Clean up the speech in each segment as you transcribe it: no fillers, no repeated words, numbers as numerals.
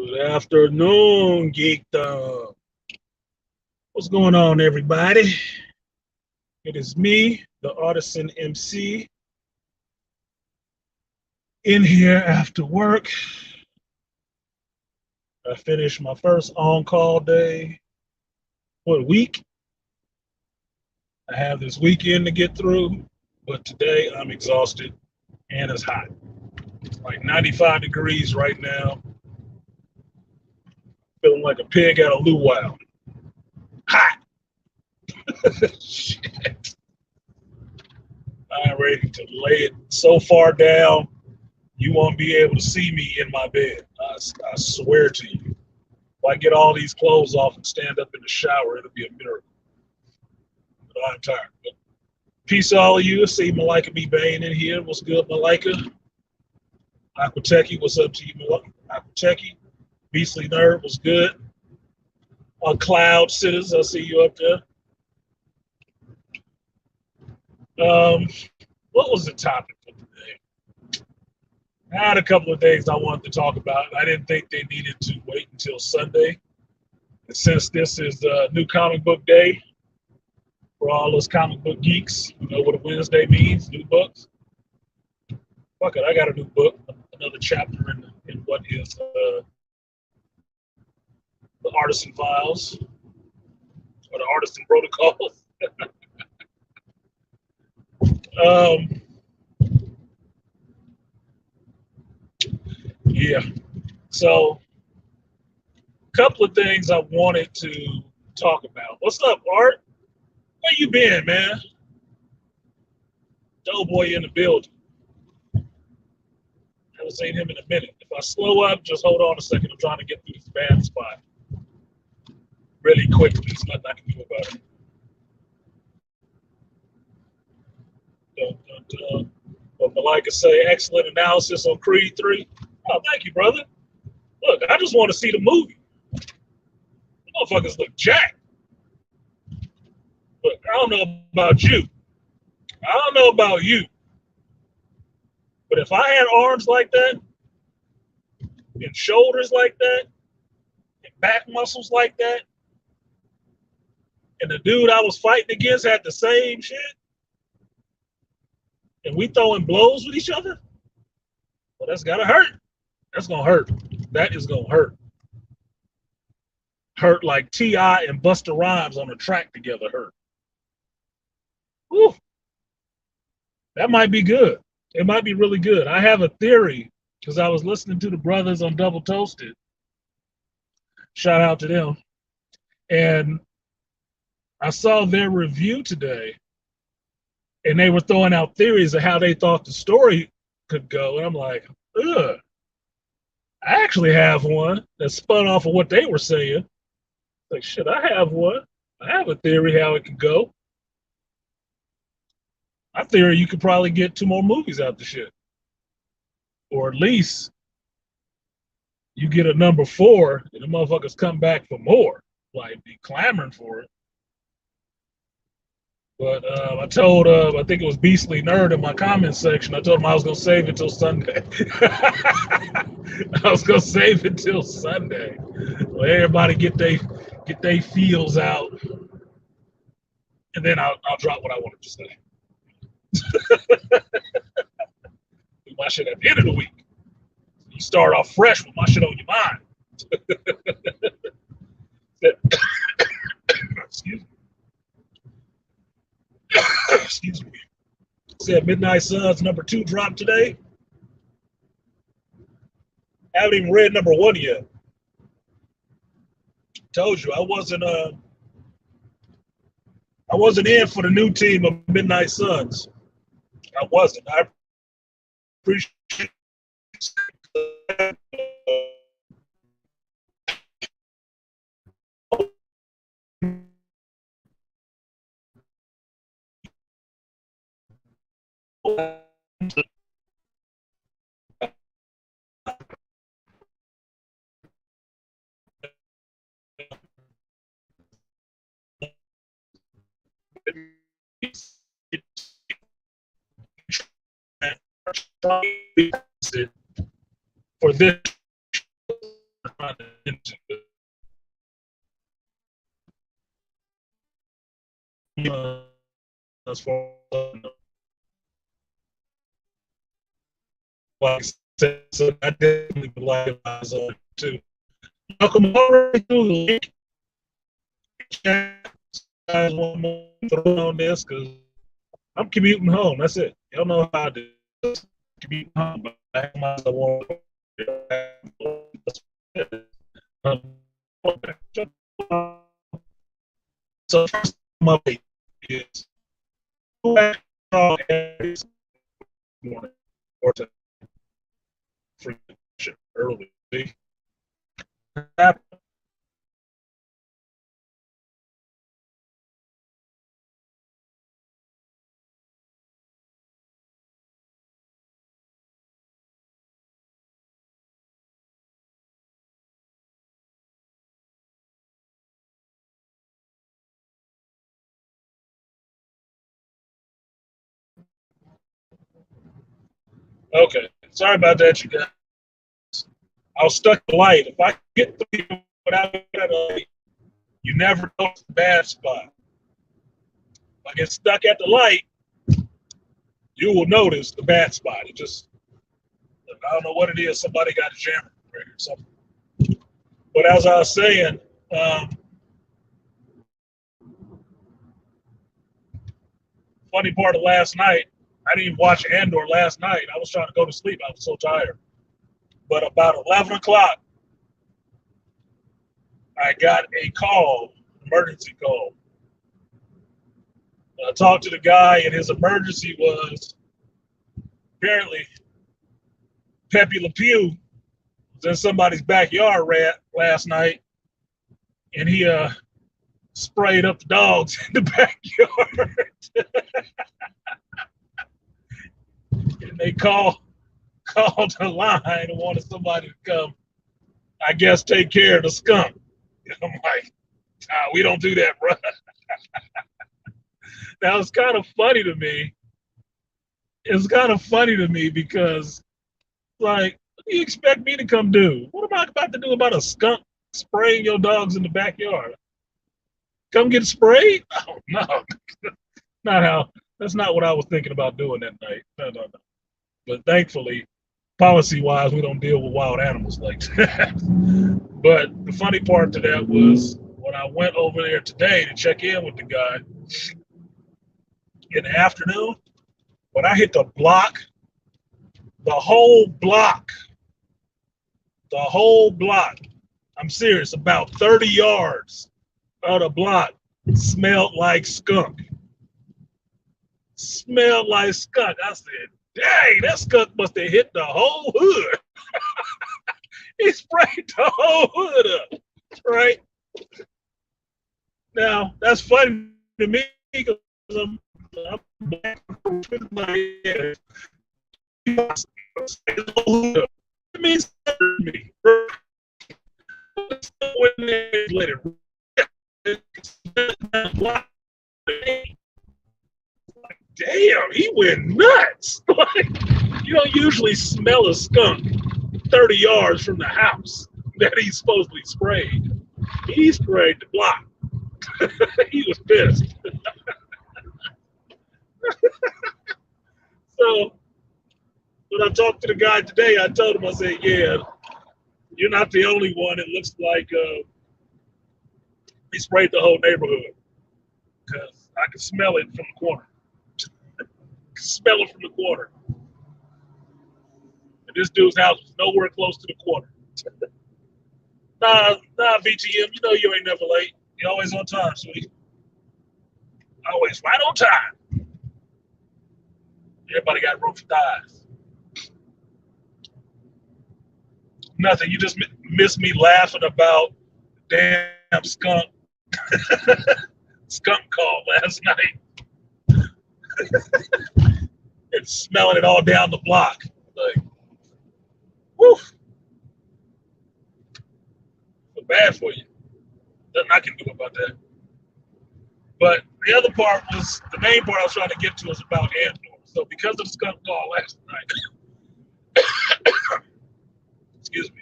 Good afternoon, Geek. What's going on, everybody? It is me, the Artisan MC, in here after work. I finished my first on-call day for the week. I have this weekend to get through, but today I'm exhausted and it's hot. It's like 95 degrees right now. Feeling like a pig at a luau. Hot. Shit. I'm ready to lay it so far down, you won't be able to see me in my bed. I swear to you. If I get all these clothes off and stand up in the shower, it'll be a miracle. But I'm tired. But peace to all of you. I see Malika B. Bain in here. What's good, Malika? Aquateki, what's up to you, Aquateki? Beastly Nerd, what's good? Cloud Sitters, I see you up there. What was the topic for today? I had a couple of things I wanted to talk about. I didn't think they needed to wait until Sunday. And since this is the new comic book day for all those comic book geeks, you know what a Wednesday means, new books. Fuck it, I got a new book, another chapter in what is the Artisan Files, or the Artisan Protocols. Yeah, so a couple of things I wanted to talk about. What's up, Art? Where you been, man? Doughboy in the building. Haven't seen him in a minute. If I slow up, just hold on a second. I'm trying to get through this bad spot really quickly. There's nothing I can do about it. Dun, dun, dun. But Malika say, excellent analysis on Creed 3. Oh, thank you, brother. Look, I just want to see the movie. The motherfuckers look jacked. Look, I don't know about you. I don't know about you. But if I had arms like that, and shoulders like that, and back muscles like that, and the dude I was fighting against had the same shit, and we throwing blows with each other, well, that's gotta hurt. That's gonna hurt. That is gonna hurt. Hurt like T.I. and Busta Rhymes on a track together hurt. Whew. That might be good. It might be really good. I have a theory because I was listening to the brothers on Double Toasted. Shout out to them. And I saw their review today, and they were throwing out theories of how they thought the story could go. And I'm like, ugh. I actually have one that spun off of what they were saying. Like, shit, I have one. I have a theory how it could go. I theory you could probably get 2 more movies out the shit. Or at least you get a number 4 and the motherfuckers come back for more. Like, be clamoring for it. But I told, I think it was Beastly Nerd in my comments section, I told him I was going to save it till Sunday. I was going to save it till Sunday. Well, everybody get they feels out. And then I'll drop what I wanted to say. Do my shit at the end of the week. You start off fresh with my shit on your mind. Excuse me. Excuse me. Said Midnight Suns #2 dropped today. Haven't even read #1 yet. Told you I wasn't in for the new team of Midnight Suns. I wasn't. I appreciate for this into as far as like I said, so I definitely would like eyes on too. Welcome already through the link. Guys want more throw on this because I'm commuting home. That's it. Y'all know how I do. Commuting home, but I have myself on. So first my update is morning or to early. Okay, sorry about that, you guys. I was stuck at the light. If I get through without a light, you never know the bad spot. If I get stuck at the light, you will notice the bad spot. It just, I don't know what it is. Somebody got a jammer or something. But as I was saying, funny part of last night, I didn't even watch Andor last night. I was trying to go to sleep. I was so tired. But about 11 o'clock, I got a call, emergency call. I talked to the guy, and his emergency was apparently Pepe Le Pew was in somebody's backyard last night, and he sprayed up the dogs in the backyard. And they called the line and wanted somebody to come, I guess, take care of the skunk. And I'm like, we don't do that, bro. Now, it's kind of funny to me. It's kind of funny to me because, like, what do you expect me to come do? What am I about to do about a skunk spraying your dogs in the backyard? Come get sprayed? Oh, no. Not how. That's not what I was thinking about doing that night. No. But thankfully, policy-wise, we don't deal with wild animals like that. But the funny part to that was when I went over there today to check in with the guy in the afternoon, when I hit the block, the whole block, I'm serious, about 30 yards of the block smelled like skunk. Smelled like skunk. I said, dang, that skunk must have hit the whole hood. He sprayed the whole hood up, right? Now, that's funny to me because I'm black. It means to me. Damn, he went nuts. Like, you don't usually smell a skunk 30 yards from the house that he's supposedly sprayed. He sprayed the block. He was pissed. So when I talked to the guy today, I told him, I said, yeah, you're not the only one. It looks like he sprayed the whole neighborhood because I could smell it from the corner. Smell it from the corner. And this dude's house was nowhere close to the corner. Nah, VTM, you know you ain't never late. You're always on time, sweet. Always right on time. Everybody got room for thighs. Nothing. You just missed me laughing about damn skunk. Skunk call last night. And smelling it all down the block. Like, whew. Feel bad for you. Nothing I can do about that. But the other part was, the main part I was trying to get to was about Andor. So because of the skunk call last night, excuse me,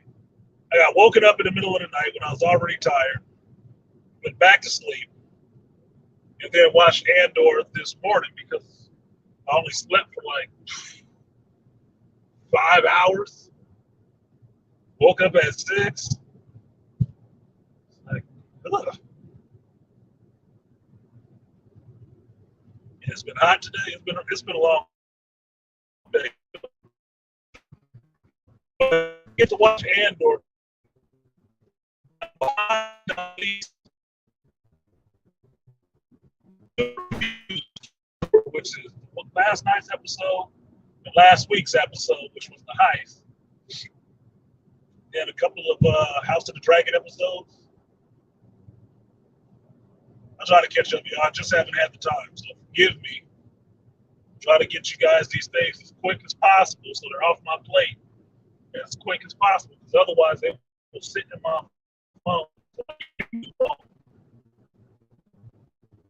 I got woken up in the middle of the night when I was already tired, went back to sleep, and then watched Andor this morning because I only slept for like 5 hours. Woke up at 6. Like, ugh. It's been hot today. It's been a long day. Get to watch Andor, which is last night's episode and last week's episode, which was the heist, and a couple of House of the Dragon episodes. I try to catch up, y'all. I just haven't had the time, so forgive me. Try to get you guys these things as quick as possible so they're off my plate as quick as possible, because otherwise they will sit in my phone.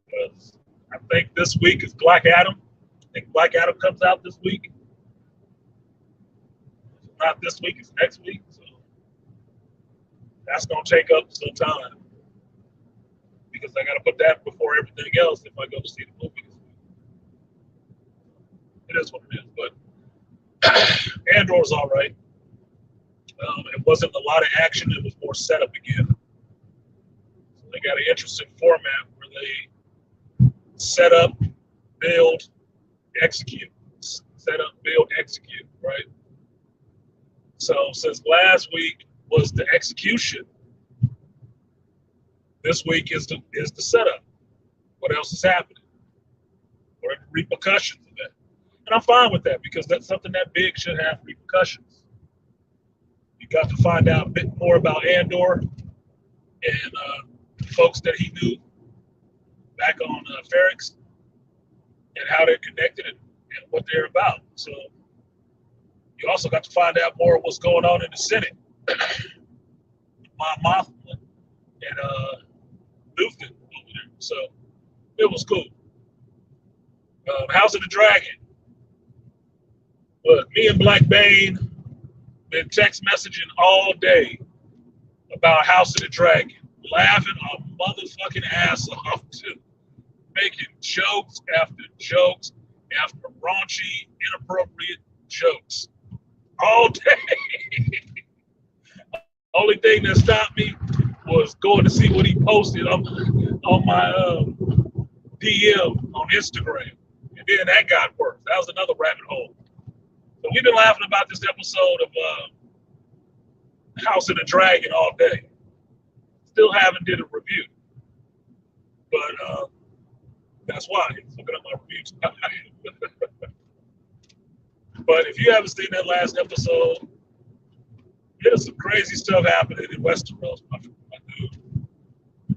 Because I think this week is Black Adam. I think Black Adam comes out this week. If not this week, it's next week. So that's going to take up some time because I got to put that before everything else if I go to see the movie this week. It is what it is. But Andor's all right. It wasn't a lot of action. It was more setup again. So they got an interesting format where they set up, build, execute. Set up, build, execute, right? So since last week was the execution, this week is the setup. What else is happening? Or repercussions of that. And I'm fine with that because that's something that big should have repercussions. You got to find out a bit more about Andor and folks that he knew back on Ferrix and how they're connected and what they're about. So you also got to find out more of what's going on in the Senate. Mon Mothma and Luthen over there. So it was cool. House of the Dragon. Look, me and Black Bane been text messaging all day about House of the Dragon, laughing our motherfucking ass off too, making jokes after jokes after raunchy, inappropriate jokes all day. Only thing that stopped me was going to see what he posted on my DM on Instagram, and then that got worse. That was another rabbit hole. So we've been laughing about this episode of House of the Dragon all day. Still haven't did a review, but that's why. Looking at my reviews. But if you haven't seen that last episode, there's some crazy stuff happening in Westeros, my dude.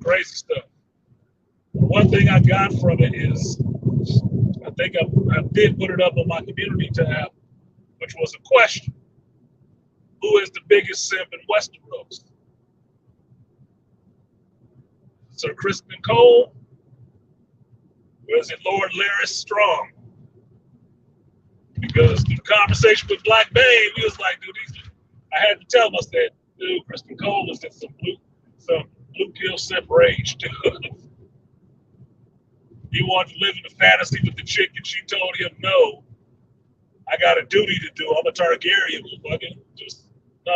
Crazy stuff. One thing I got from it is, I think I did put it up on my community tab, which was a question. Who is the biggest simp in Westeros? Sir Crispin Cole? Or is it Lord Larys Strong? Because through the conversation with Black Bane, we was like, dude, I had to tell him, I said, dude, Crispin Cole is in some blue pill simp rage, dude. He wanted to live in a fantasy with the chick, and she told him, no, I got a duty to do. I'm a Targaryen, fucking just no.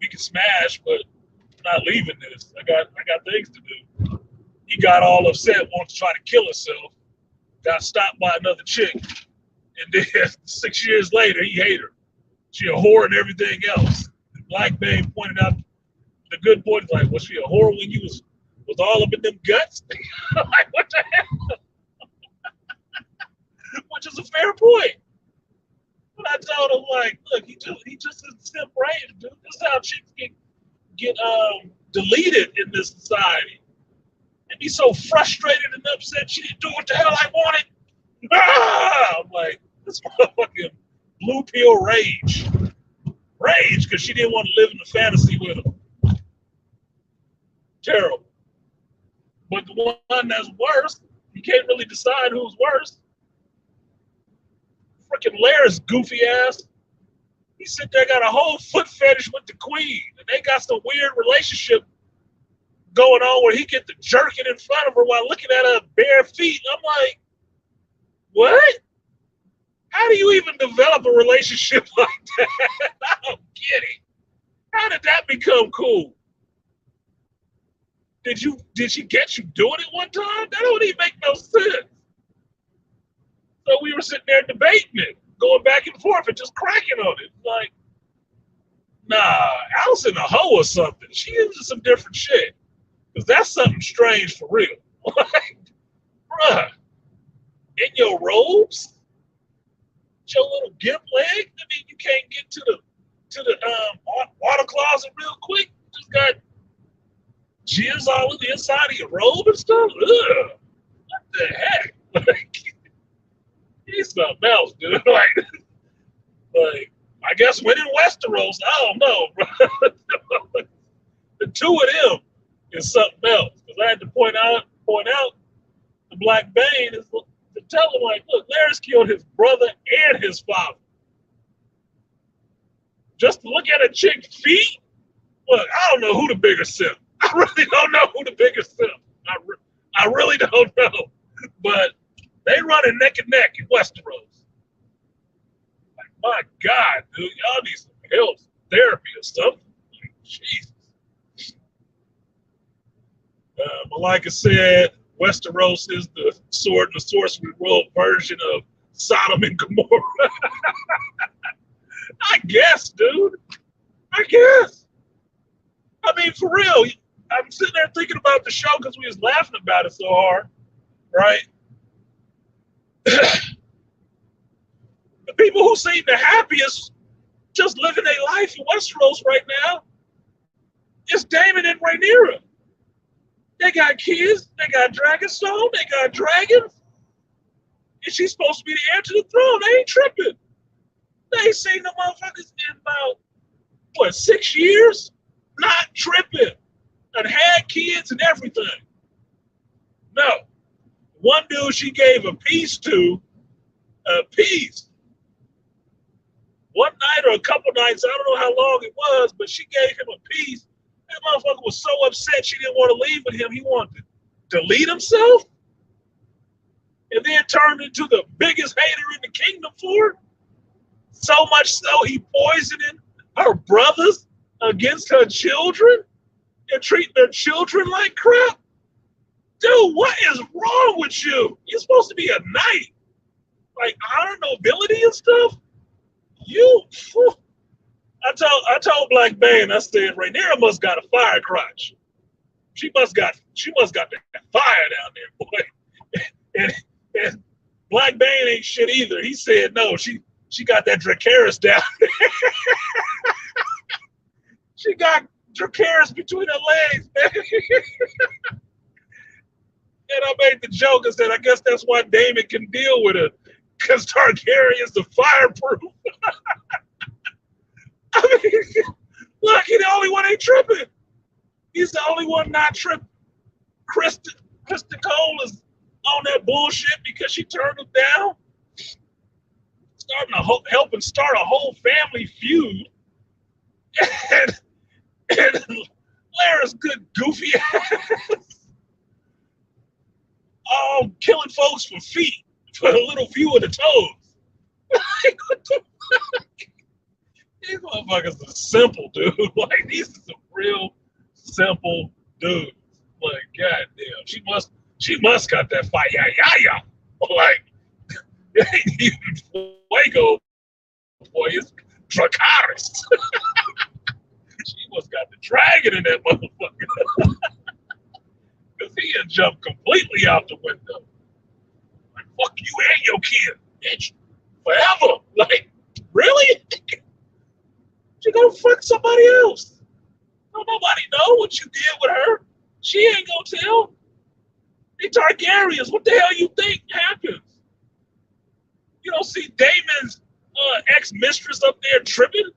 We can smash, but I'm not leaving this. I got things to do. He got all upset, wanted to try to kill himself. Got stopped by another chick, and then 6 years later, he hated her. She a whore and everything else. And Black Bane pointed out the good point. Like, was she a whore when you was all up in them guts? Like, what the hell? Which is a fair point. But I told him, like, look, he just is simp rage, dude. This is how chicks get deleted in this society. And be so frustrated and upset she didn't do what the hell I wanted. Ah! I'm like, this motherfucking blue pill rage. Rage because she didn't want to live in a fantasy with him. Terrible. But the one that's worse, you can't really decide who's worse. Freaking Larys goofy ass. He sit there, got a whole foot fetish with the queen, and they got some weird relationship going on where he get to jerking in front of her while looking at her bare feet. And I'm like, what? How do you even develop a relationship like that? I don't get it. How did that become cool? Did she get you doing it one time? That don't even make no sense. So we were sitting there debating it, going back and forth and just cracking on it. Like, nah, Allison a hoe or something. She into some different shit. Because that's something strange for real. Like, bruh, in your robes? Your little gimp leg? I mean, you can't get to the water closet real quick. Just got jizz all in the inside of your robe and stuff. Ugh, what the heck? Like, he's something else, dude. Like, I guess when in Westeros, I don't know, bro. The two of them is something else. Because I had to point out the Black Bane is to tell him, like, look, Larry's killed his brother and his father. Just to look at a chick's feet? Look, I don't know who the bigger simp. I really don't know who the bigger simp. I really don't know. But they running neck and neck in Westeros. Like, my God, dude, y'all need some help, therapy or something. Like, Jesus. Malika said, Westeros is the sword and the sorcery world version of Sodom and Gomorrah. I guess, dude. I guess. I mean, for real, I'm sitting there thinking about the show because we was laughing about it so hard, right? The people who seem the happiest just living their life in Westeros right now is Daemon and Rhaenyra. They got kids, they got Dragonstone, they got dragons, and she's supposed to be the heir to the throne. They ain't tripping. They ain't seen the motherfuckers in about, what, 6 years? Not tripping. And had kids and everything. No. One dude she gave a piece to, one night or a couple nights, I don't know how long it was, but she gave him a piece. That motherfucker was so upset she didn't want to leave with him. He wanted to delete himself and then turned into the biggest hater in the kingdom for it. So much so he poisoned her brothers against her children and treating their children like crap. Dude, what is wrong with you? You're supposed to be a knight. Like honor, nobility and stuff. You, whew. I told Black Bane, I said, Rhaenyra must got a fire crotch. She must got that fire down there, boy. And Black Bane ain't shit either. He said no, she got that Dracarys down there. She got Dracarys between her legs, man. And I made the joke and said, I guess that's why Daemon can deal with it, because Targaryens are fireproof. I mean, look, he's the only one ain't tripping. He's the only one not tripping. Kristen Cole is on that bullshit because she turned him down. Helping start a whole family feud. And Lara's good goofy ass. Killing folks for feet, for a little few of the toes. Like, what the fuck? These motherfuckers are simple, dude. Like, these are some real simple dudes. Like, goddamn, she must got that fire, yeah. Like, it ain't even Fuego, boy, it's Dracarys. She must got the dragon in that motherfucker. Because he had jumped completely out the window. Like, fuck you and your kid, bitch. Forever. Like, really? She gonna fuck somebody else. Don't nobody know what you did with her. She ain't gonna tell. They Targaryens. What the hell you think happens? You don't see Daemon's ex-mistress up there tripping,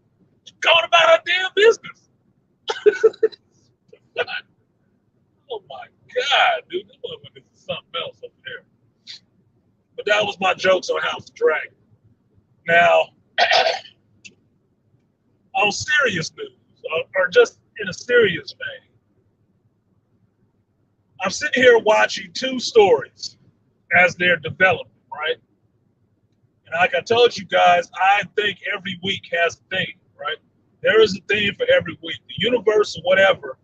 going about her damn business. Oh my God, dude, this motherfucker is something else up there. But that was my jokes on House of Dragon. Now, on serious news, or just in a serious vein, I'm sitting here watching two stories as they're developing, right? And like I told you guys, I think every week has a theme, right? There is a theme for every week. The universe or whatever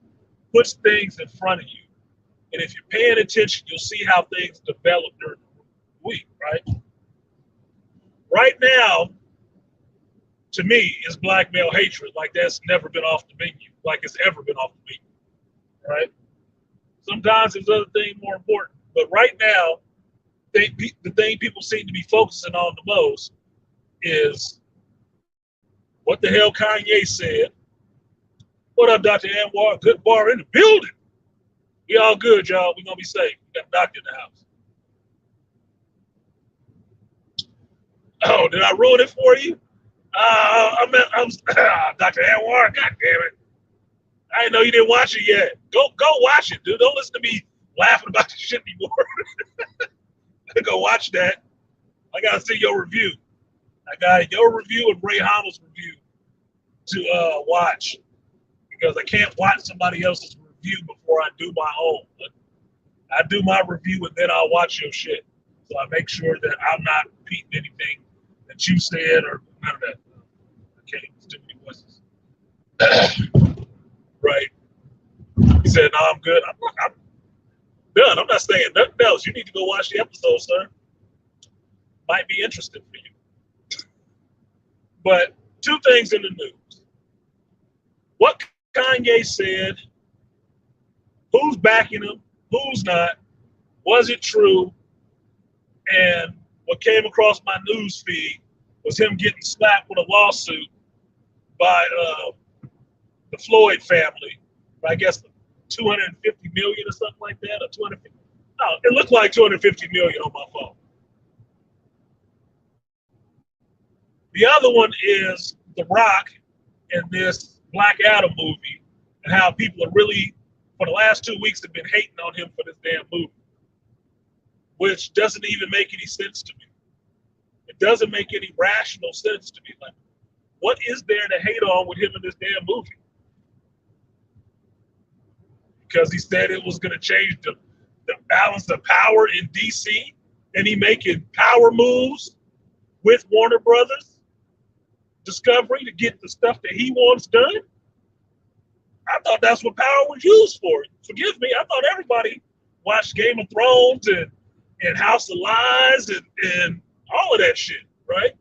puts things in front of you. And if you're paying attention, you'll see how things develop during the week, right? Right now, to me, is black male hatred. Like that's never been off the menu, like it's ever been off the menu, right? Sometimes there's other things more important. But right now, the thing people seem to be focusing on the most is what the hell Kanye said. What up, Dr. Anwar? Good bar in the building. We all good, y'all. We're going to be safe. We got a doctor in the house. Oh, did I ruin it for you? I'm Dr. Anwar. God damn it. I didn't know you didn't watch it yet. Go watch it, dude. Don't listen to me laughing about this shit anymore. Go watch that. I got to see your review. I got your review and Ray Hamill's review to watch because I can't watch somebody else's review before I do my own. But I do my review and then I'll watch your shit. So I make sure that I'm not repeating anything that you said or none of that. Okay, it's too many voices. Right. He said, no, I'm good. I'm done. I'm not saying nothing else. You need to go watch the episode, sir. Might be interesting for you. But two things in the news. What Kanye said, who's backing him, who's not, was it true? And what came across my news feed was him getting slapped with a lawsuit by the Floyd family. I guess 250 million or something like that, or 250. No, it looked like 250 million on my phone. The other one is The Rock and this Black Adam movie, and how people are really, for the last 2 weeks, have been hating on him for this damn movie, which doesn't even make any sense to me. It doesn't make any rational sense to me. Like, what is there to hate on with him in this damn movie? Because he said it was going to change the balance of power in DC, and he making power moves with Warner Brothers Discovery to get the stuff that he wants done. I thought that's what power was used for. Forgive me, I thought everybody watched Game of Thrones and House of Lies and all of that shit, right?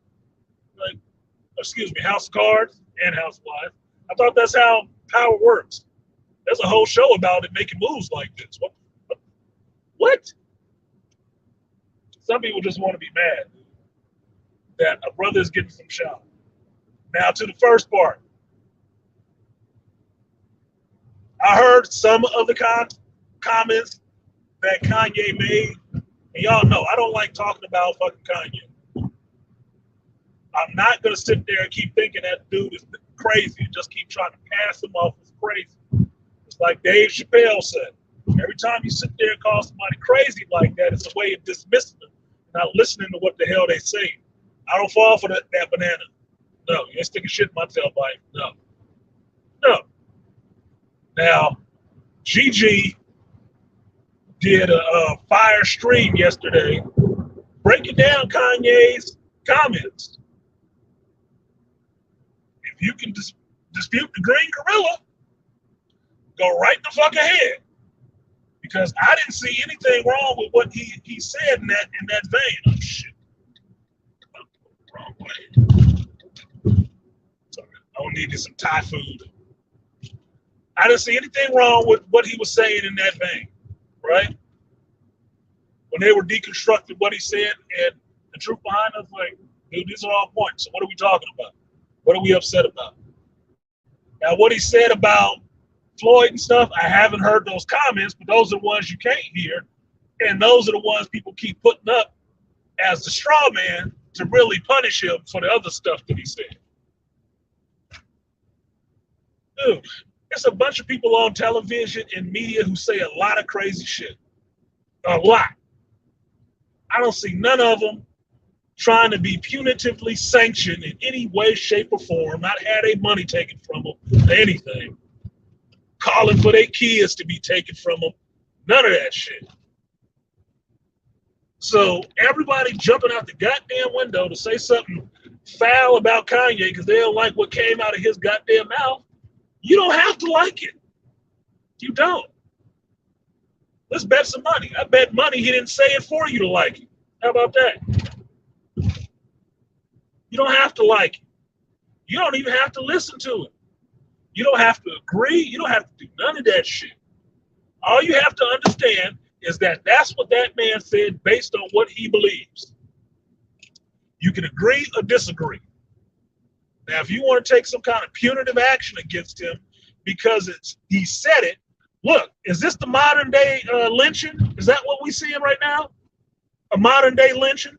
Like, excuse me, House of Cards and House of Lies. I thought that's how power works. There's a whole show about it making moves like this. What? Some people just want to be mad that a brother is getting some shot. Now to the first part. I heard some of the comments that Kanye made. And y'all know, I don't like talking about fucking Kanye. I'm not going to sit there and keep thinking that dude is crazy and just keep trying to pass him off as crazy. It's like Dave Chappelle said. Every time you sit there and call somebody crazy like that, it's a way of dismissing them, not listening to what the hell they say. I don't fall for that banana. No, you ain't sticking shit in my tailpipe. No. No. Now, Gigi did a fire stream yesterday breaking down Kanye's comments. If you can dispute the green gorilla, go right the fuck ahead. Because I didn't see anything wrong with what he said in that vein. Oh shit. Wrong way. Sorry. I don't need some Thai food. I didn't see anything wrong with what he was saying in that vein, right? When they were deconstructing what he said and the truth behind it, like, dude, these are all points. So what are we talking about? What are we upset about? Now, what he said about Floyd and stuff, I haven't heard those comments, but those are the ones you can't hear. And those are the ones people keep putting up as the straw man to really punish him for the other stuff that he said. Dude, there's a bunch of people on television and media who say a lot of crazy shit. A lot. I don't see none of them trying to be punitively sanctioned in any way, shape, or form, not had their money taken from them, anything. Calling for their kids to be taken from them. None of that shit. So everybody jumping out the goddamn window to say something foul about Kanye because they don't like what came out of his goddamn mouth. You don't have to like it. You don't. Let's bet some money. I bet money he didn't say it for you to like it. How about that? You don't have to like it. You don't even have to listen to it. You don't have to agree. You don't have to do none of that shit. All you have to understand is that that's what that man said based on what he believes. You can agree or disagree. Now, if you want to take some kind of punitive action against him because he said it, look, is this the modern day lynching? Is that what we seeing right now? A modern day lynching?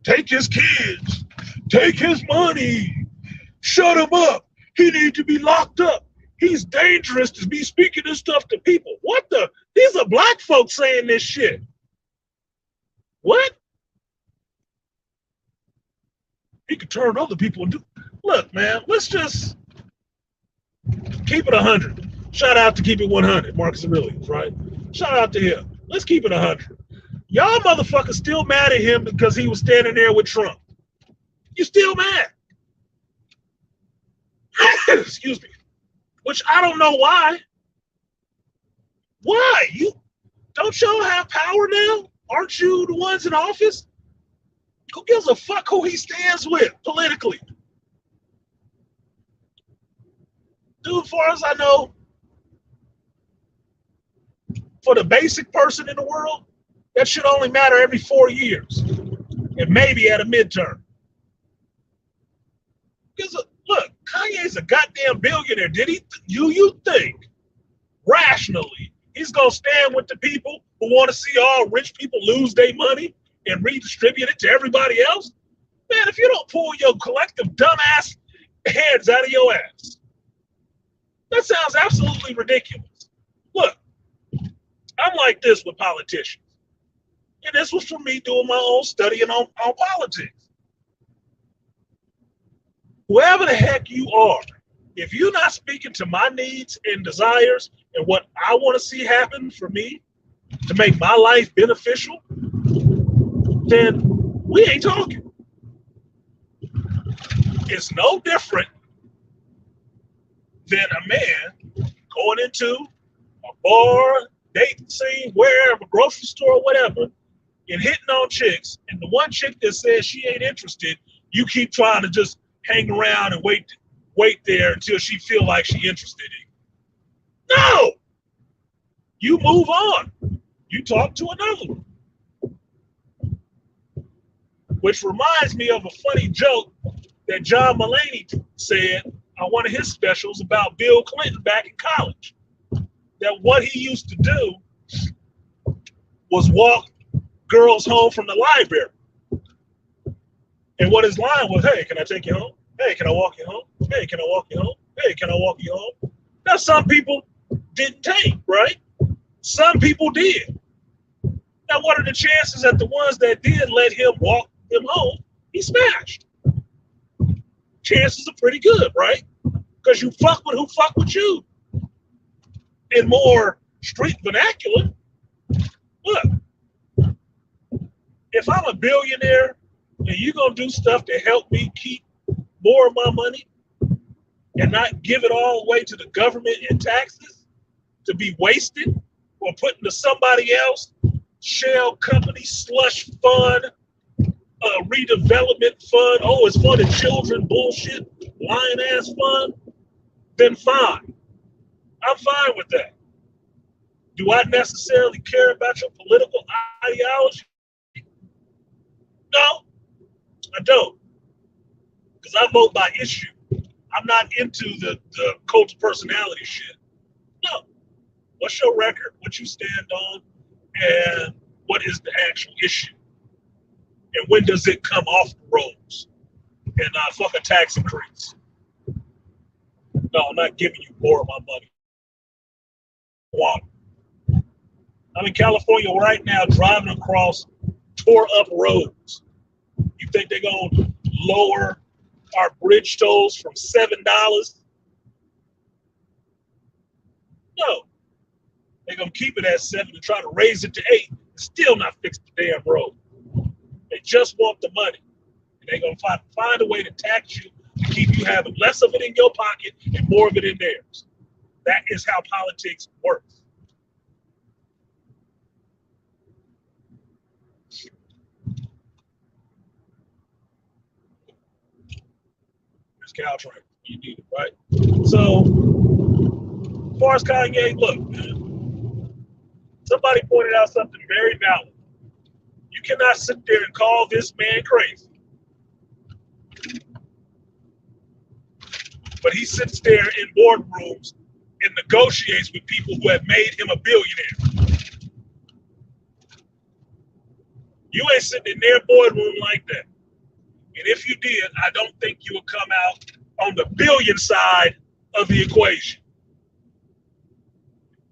Take his kids. Take his money. Shut him up. He needs to be locked up. He's dangerous to be speaking this stuff to people. What the? These are black folks saying this shit. What? He could turn other people and do. Look, man, let's just keep it 100. Shout out to Keep It 100, Marcus Aurelius, right? Shout out to him. Let's keep it 100. Y'all motherfuckers still mad at him because he was standing there with Trump. You still mad. Excuse me. Which I don't know why. Why? You don't y'all have power now? Aren't you the ones in office? Who gives a fuck who he stands with politically? Dude, as far as I know, for the basic person in the world, that should only matter every 4 years. And maybe at a midterm. Because look, Kanye's a goddamn billionaire. Do you think rationally he's gonna stand with the people who want to see all rich people lose their money and redistribute it to everybody else? Man, if you don't pull your collective dumbass heads out of your ass, that sounds absolutely ridiculous. Look, I'm like this with politicians. And this was from me doing my own studying on politics. Whoever the heck you are, if you're not speaking to my needs and desires and what I want to see happen for me to make my life beneficial, then we ain't talking. It's no different than a man going into a bar, dating scene, wherever, grocery store, whatever, and hitting on chicks, and the one chick that says she ain't interested, you keep trying to just hang around and wait there until she feel like she interested in you. No! You move on. You talk to another one. Which reminds me of a funny joke that John Mulaney said on one of his specials about Bill Clinton back in college. That what he used to do was walk girls home from the library. And what his line was, hey, can I take you home? Hey, can I walk you home? Hey, can I walk you home? Hey, can I walk you home? Now, some people didn't take, right? Some people did. Now, what are the chances that the ones that did let him walk them home, he smashed? Chances are pretty good, right? Because you fuck with who fuck with you. In more street vernacular, look, if I'm a billionaire and you're going to do stuff to help me keep more of my money and not give it all away to the government in taxes to be wasted or put into somebody else, shell company, slush fund, redevelopment fund, oh, it's for the children bullshit, lying ass fund, then fine. I'm fine with that. Do I necessarily care about your political ideology? No, I don't. Because I vote by issue. I'm not into the cult of personality shit. No. What's your record? What you stand on? And what is the actual issue? And when does it come off the rolls? And fuck a tax increase. No, I'm not giving you more of my money. One. I'm in California right now driving across tore up roads You think they're going to lower our bridge tolls from $7? No. They're going to keep it at 7 and try to raise it to 8 and still not fix the damn road. They just want the money. And they're going to find a way to tax you to keep you having less of it in your pocket and more of it in theirs. That is how politics works. It's Caltrain. You need it, right? So, as far as Kanye, look, man, somebody pointed out something very valid. You cannot sit there and call this man crazy. But he sits there in boardrooms and negotiates with people who have made him a billionaire. You ain't sitting in their boardroom like that. And if you did, I don't think you would come out on the billion side of the equation.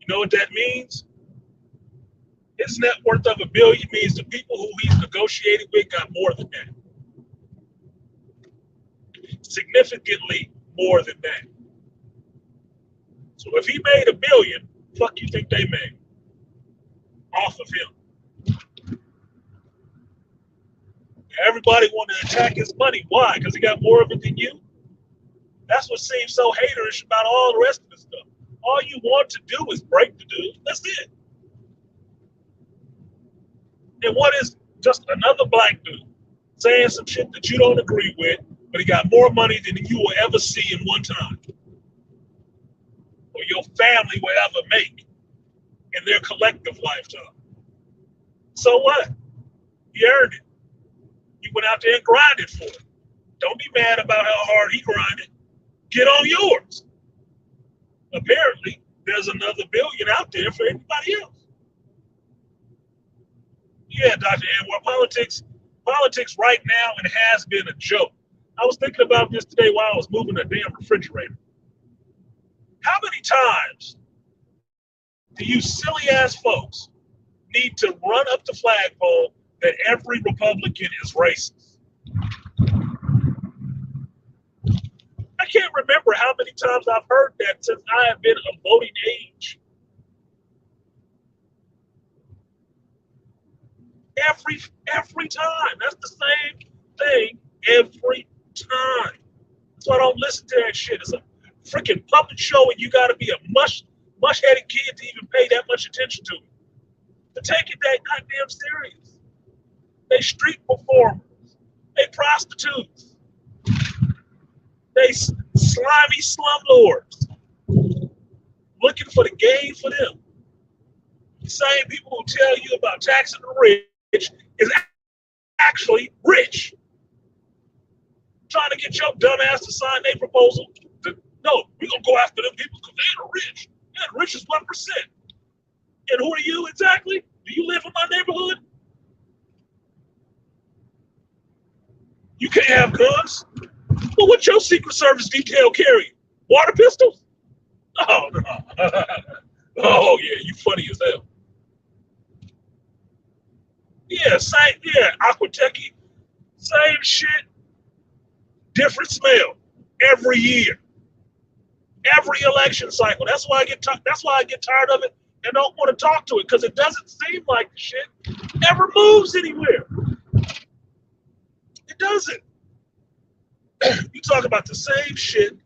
You know what that means? His net worth of $1 billion means the people who he's negotiated with got more than that. Significantly more than that. So if he made $1 billion, fuck you think they made off of him? Everybody wanted to attack his money. Why? Because he got more of it than you? That's what seems so haterish about all the rest of the stuff. All you want to do is break the dude. That's it. And what is just another black dude saying some shit that you don't agree with, but he got more money than you will ever see in one time, or your family will ever make in their collective lifetime? So what? He earned it. He went out there and grinded for it. Don't be mad about how hard he grinded. Get on yours. Apparently, there's another billion out there for everybody else. Yeah, Dr. Anwar, politics right now, and has been a joke. I was thinking about this today while I was moving a damn refrigerator. How many times do you silly ass folks need to run up the flagpole that every Republican is racist? I can't remember how many times I've heard that since I have been of voting age. Every time. That's the same thing every time. That's why I don't listen to that shit. It's a freaking puppet show, and you got to be a mush-headed kid to even pay that much attention to it. To take it that goddamn serious. They street performers. They prostitutes. They slimy slumlords. Looking for the game for them. The same people who tell you about taxing the rich is actually rich. Trying to get your dumb ass to sign their proposal. No, we're going to go after them people because they're the rich. Yeah, the rich is 1%. And who are you exactly? Do you live in my neighborhood? You can't have guns. Well, what's your Secret Service detail carry? Water pistols? Oh, no. Oh, yeah, you funny as hell. Yeah, same, yeah, Aquateki, same shit, different smell every year, every election cycle. That's why I get tired of it and don't want to talk to it, because it doesn't seem like the shit ever moves anywhere. It doesn't. You talk about the same shit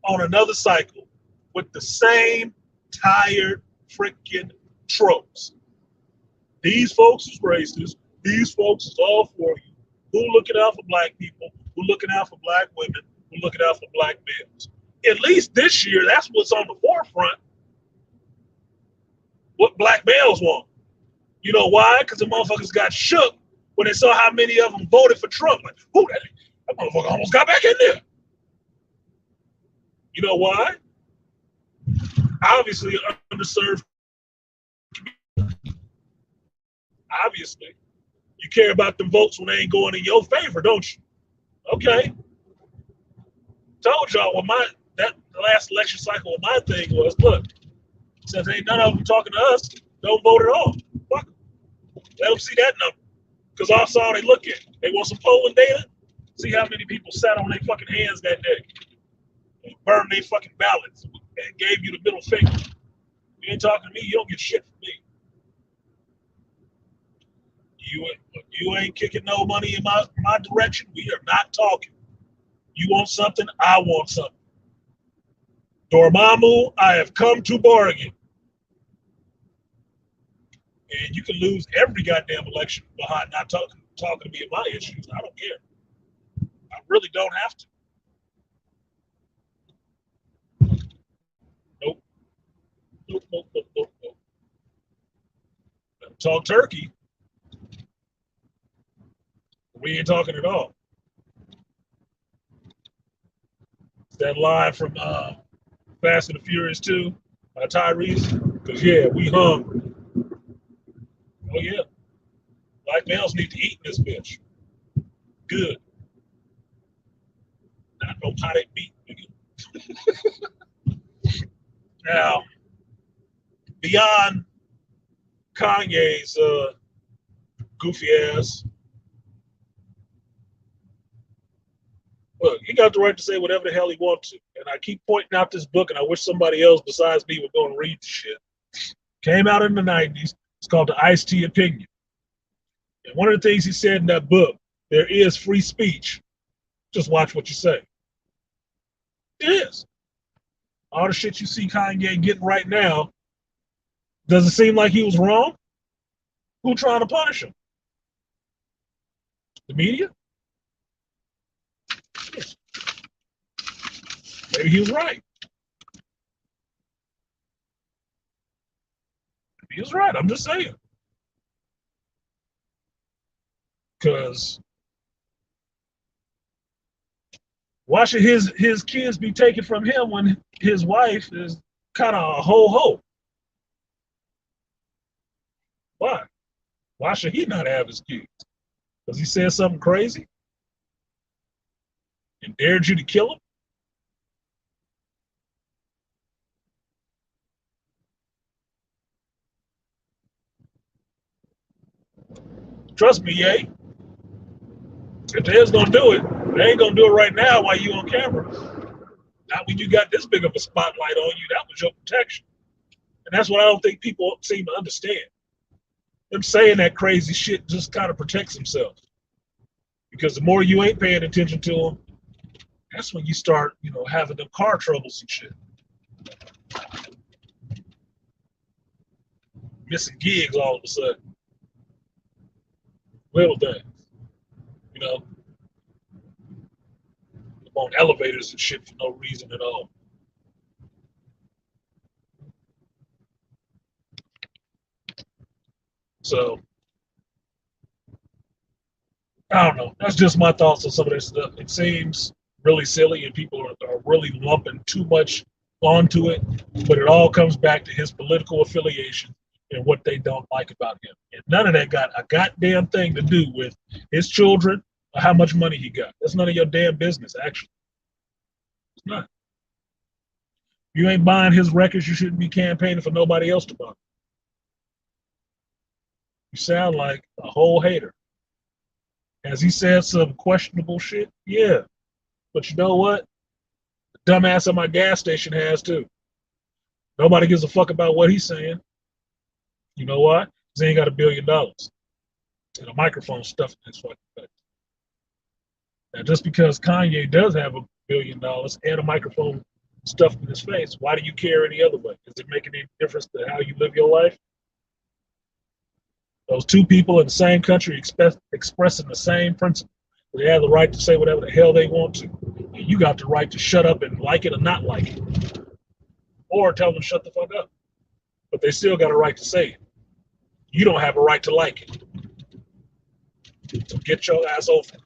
on another cycle with the same tired freaking tropes. These folks is racist. These folks is all for you. Who looking out for black people? Who looking out for black women? Who looking out for black males? At least this year, that's what's on the forefront. What black males want. You know why? Because the motherfuckers got shook when they saw how many of them voted for Trump. Like, who that motherfucker almost got back in there. You know why? Obviously, underserved. Obviously. You care about the votes when they ain't going in your favor, don't you? Okay. Told y'all what that last election cycle, what my thing was, look, since ain't none of them talking to us, don't vote at all. Fuck them. Let them see that number. Because that's all they look at. They want some polling data. See how many people sat on their fucking hands that day and burned their fucking ballots and gave you the middle finger. You ain't talking to me, you don't get shit from me. You ain't kicking no money in my direction. We are not talking. You want something, I want something. Dormammu, I have come to bargain. And you can lose every goddamn election behind not talking to me about my issues. I don't care. I really don't have to. Nope. Nope, nope, nope, nope, nope. Talk turkey. We ain't talking at all. That line from Fast and the Furious 2 by Tyrese. Because, yeah, we hungry. Oh, yeah. Black males need to eat in this bitch. Good. Not no potted meat, nigga. Now, beyond Kanye's goofy ass, look, he got the right to say whatever the hell he wants to. And I keep pointing out this book, and I wish somebody else besides me would go and read the shit. Came out in the 90s. It's called The Ice-T Opinion. And one of the things he said in that book, there is free speech. Just watch what you say. It is. All the shit you see Kanye getting right now, does it seem like he was wrong? Who trying to punish him? The media? Yes. Maybe he was right. He was right. I'm just saying. Because why should his kids be taken from him when his wife is kind of a ho-ho? Why? Why should he not have his kids? Because he said something crazy and dared you to kill him? Trust me, Ye. If they's gonna do it, they ain't gonna do it right now while you on camera. Not when you got this big of a spotlight on you. That was your protection. And that's what I don't think people seem to understand. Them saying that crazy shit just kind of protects themselves. Because the more you ain't paying attention to them, that's when you start, having them car troubles and shit. Missing gigs all of a sudden. Little things. On elevators and shit for no reason at all. So, I don't know. That's just my thoughts on some of this stuff. It seems really silly and people are really lumping too much onto it, but it all comes back to his political affiliation and what they don't like about him. And none of that got a goddamn thing to do with his children or how much money he got. That's none of your damn business, actually. It's not. If you ain't buying his records, you shouldn't be campaigning for nobody else to buy them. You sound like a whole hater. Has he said some questionable shit? Yeah. But you know what? The dumbass at my gas station has too. Nobody gives a fuck about what he's saying. You know why? Because he ain't got $1 billion. And a microphone stuffed in his fucking face. Now, just because Kanye does have $1 billion and a microphone stuffed in his face, why do you care any other way? Does it make any difference to how you live your life? Those two people in the same country expressing the same principle. They have the right to say whatever the hell they want to. And you got the right to shut up and like it or not like it. Or tell them to shut the fuck up. But they still got a right to say it. You don't have a right to like it. So get your ass over it.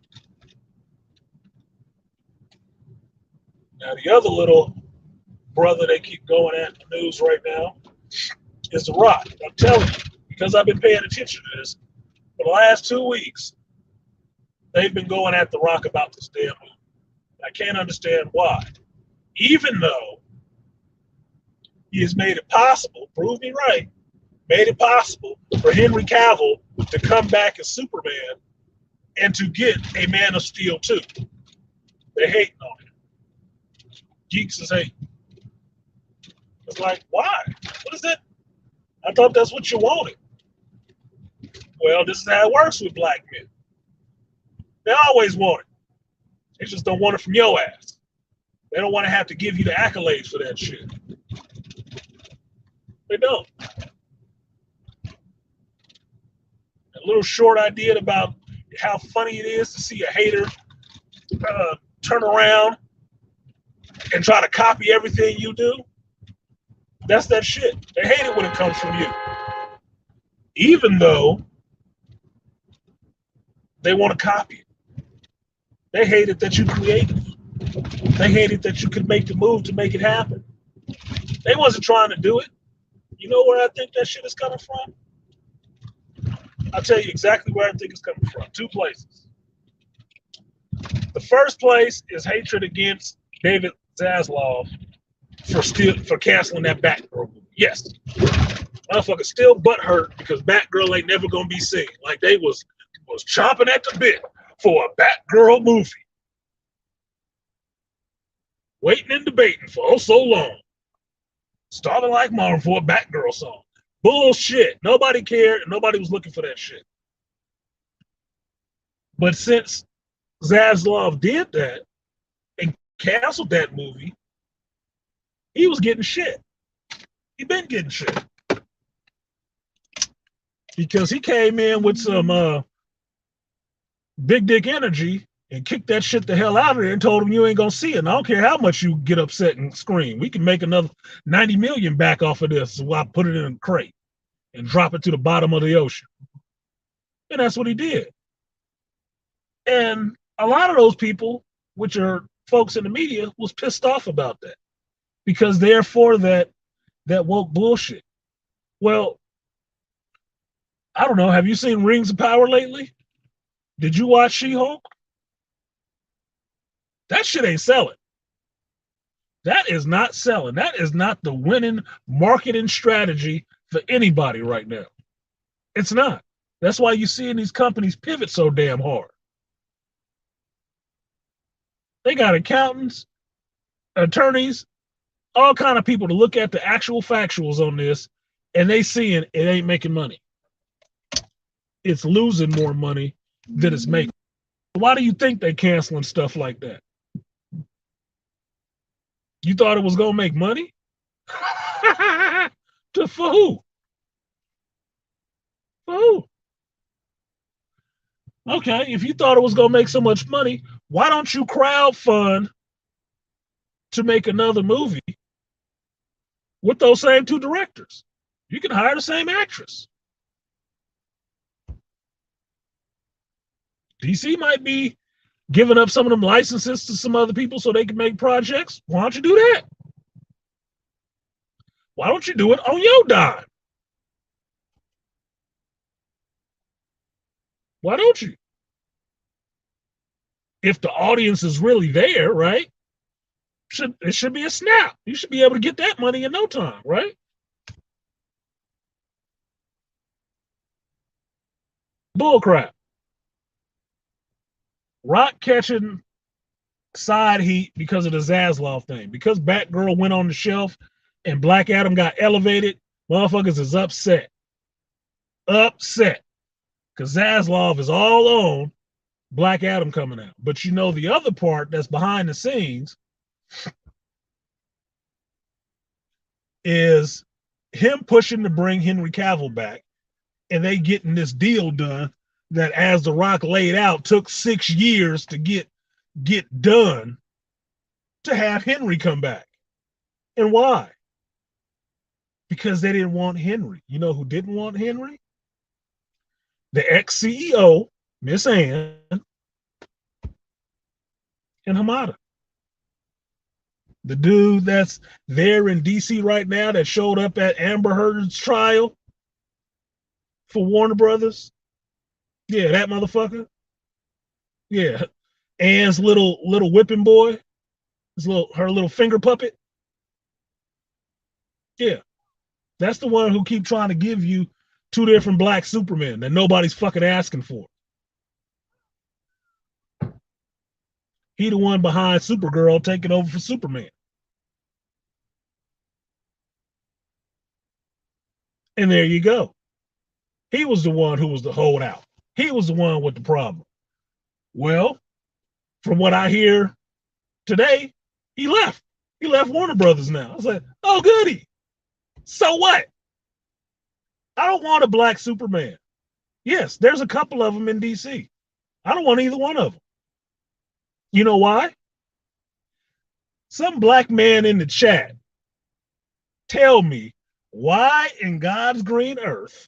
Now, the other little brother they keep going at in the news right now is The Rock. I'm telling you, because I've been paying attention to this, for the last 2 weeks, they've been going at The Rock about this damn movie. I can't understand why. Even though he has made it possible, prove me right, made it possible for Henry Cavill to come back as Superman and to get a Man of Steel 2. They're hating on it. Geeks is hating. It's like, why? What is it? I thought that's what you wanted. Well, this is how it works with black men. They always want it. They just don't want it from your ass. They don't want to have to give you the accolades for that shit. They don't. A little short idea about how funny it is to see a hater turn around and try to copy everything you do. That's that shit. They hate it when it comes from you. Even though they want to copy it. They hate it that you created. They hate it that you could make the move to make it happen. They wasn't trying to do it. You know where I think that shit is coming from? I'll tell you exactly where I think it's coming from. 2 places. The first place is hatred against David Zaslav for canceling that Batgirl movie. Yes. Motherfucker still butthurt because Batgirl ain't never gonna be seen. Like they was chomping at the bit for a Batgirl movie. Waiting and debating for oh so long. Starting like Marvin for a Batgirl song. Bullshit. Nobody cared. Nobody was looking for that shit. But since Zaslav did that and canceled that movie, he was getting shit. He been getting shit. Because he came in with some big dick energy and kicked that shit the hell out of there and told him you ain't gonna see it. And I don't care how much you get upset and scream. We can make another 90 million back off of this while I put it in a crate and drop it to the bottom of the ocean. And that's what he did. And a lot of those people, which are folks in the media, was pissed off about that. Because they're for that woke bullshit. Well, I don't know. Have you seen Rings of Power lately? Did you watch She-Hulk? That shit ain't selling. That is not selling. That is not the winning marketing strategy for anybody right now. It's not. That's why you're seeing these companies pivot so damn hard. They got accountants, attorneys, all kind of people to look at the actual factuals on this, and they seeing it ain't making money. It's losing more money than it's making. Why do you think they canceling stuff like that? You thought it was gonna make money? For who? For who? Okay, if you thought it was gonna make so much money, why don't you crowdfund to make another movie with those same 2 directors? You can hire the same actress. DC might be giving up some of them licenses to some other people so they can make projects. Why don't you do that? Why don't you do it on your dime? Why don't you? If the audience is really there, right? It should be a snap. You should be able to get that money in no time, right? Bullcrap. Rock catching side heat because of the Zaslav thing. Because Batgirl went on the shelf and Black Adam got elevated, motherfuckers is upset. Upset. Because Zaslav is all on Black Adam coming out. But you know the other part that's behind the scenes is him pushing to bring Henry Cavill back, and they getting this deal done that, as The Rock laid out, took 6 years to get done to have Henry come back. And why? Because they didn't want Henry. You know who didn't want Henry? The ex-CEO, Miss Ann, and Hamada. The dude that's there in DC right now that showed up at Amber Heard's trial for Warner Brothers. Yeah, that motherfucker. Yeah. Ann's little whipping boy. Her little finger puppet. Yeah. That's the one who keep trying to give you two different black Supermen that nobody's fucking asking for. He the one behind Supergirl taking over for Superman. And there you go. He was the one who was the holdout. He was the one with the problem. Well, from what I hear today, he left. He left Warner Brothers now. I was like, oh, goody. So what? I don't want a black Superman. Yes, there's a couple of them in DC. I don't want either one of them. You know why? Some black man in the chat tell me why in God's green earth,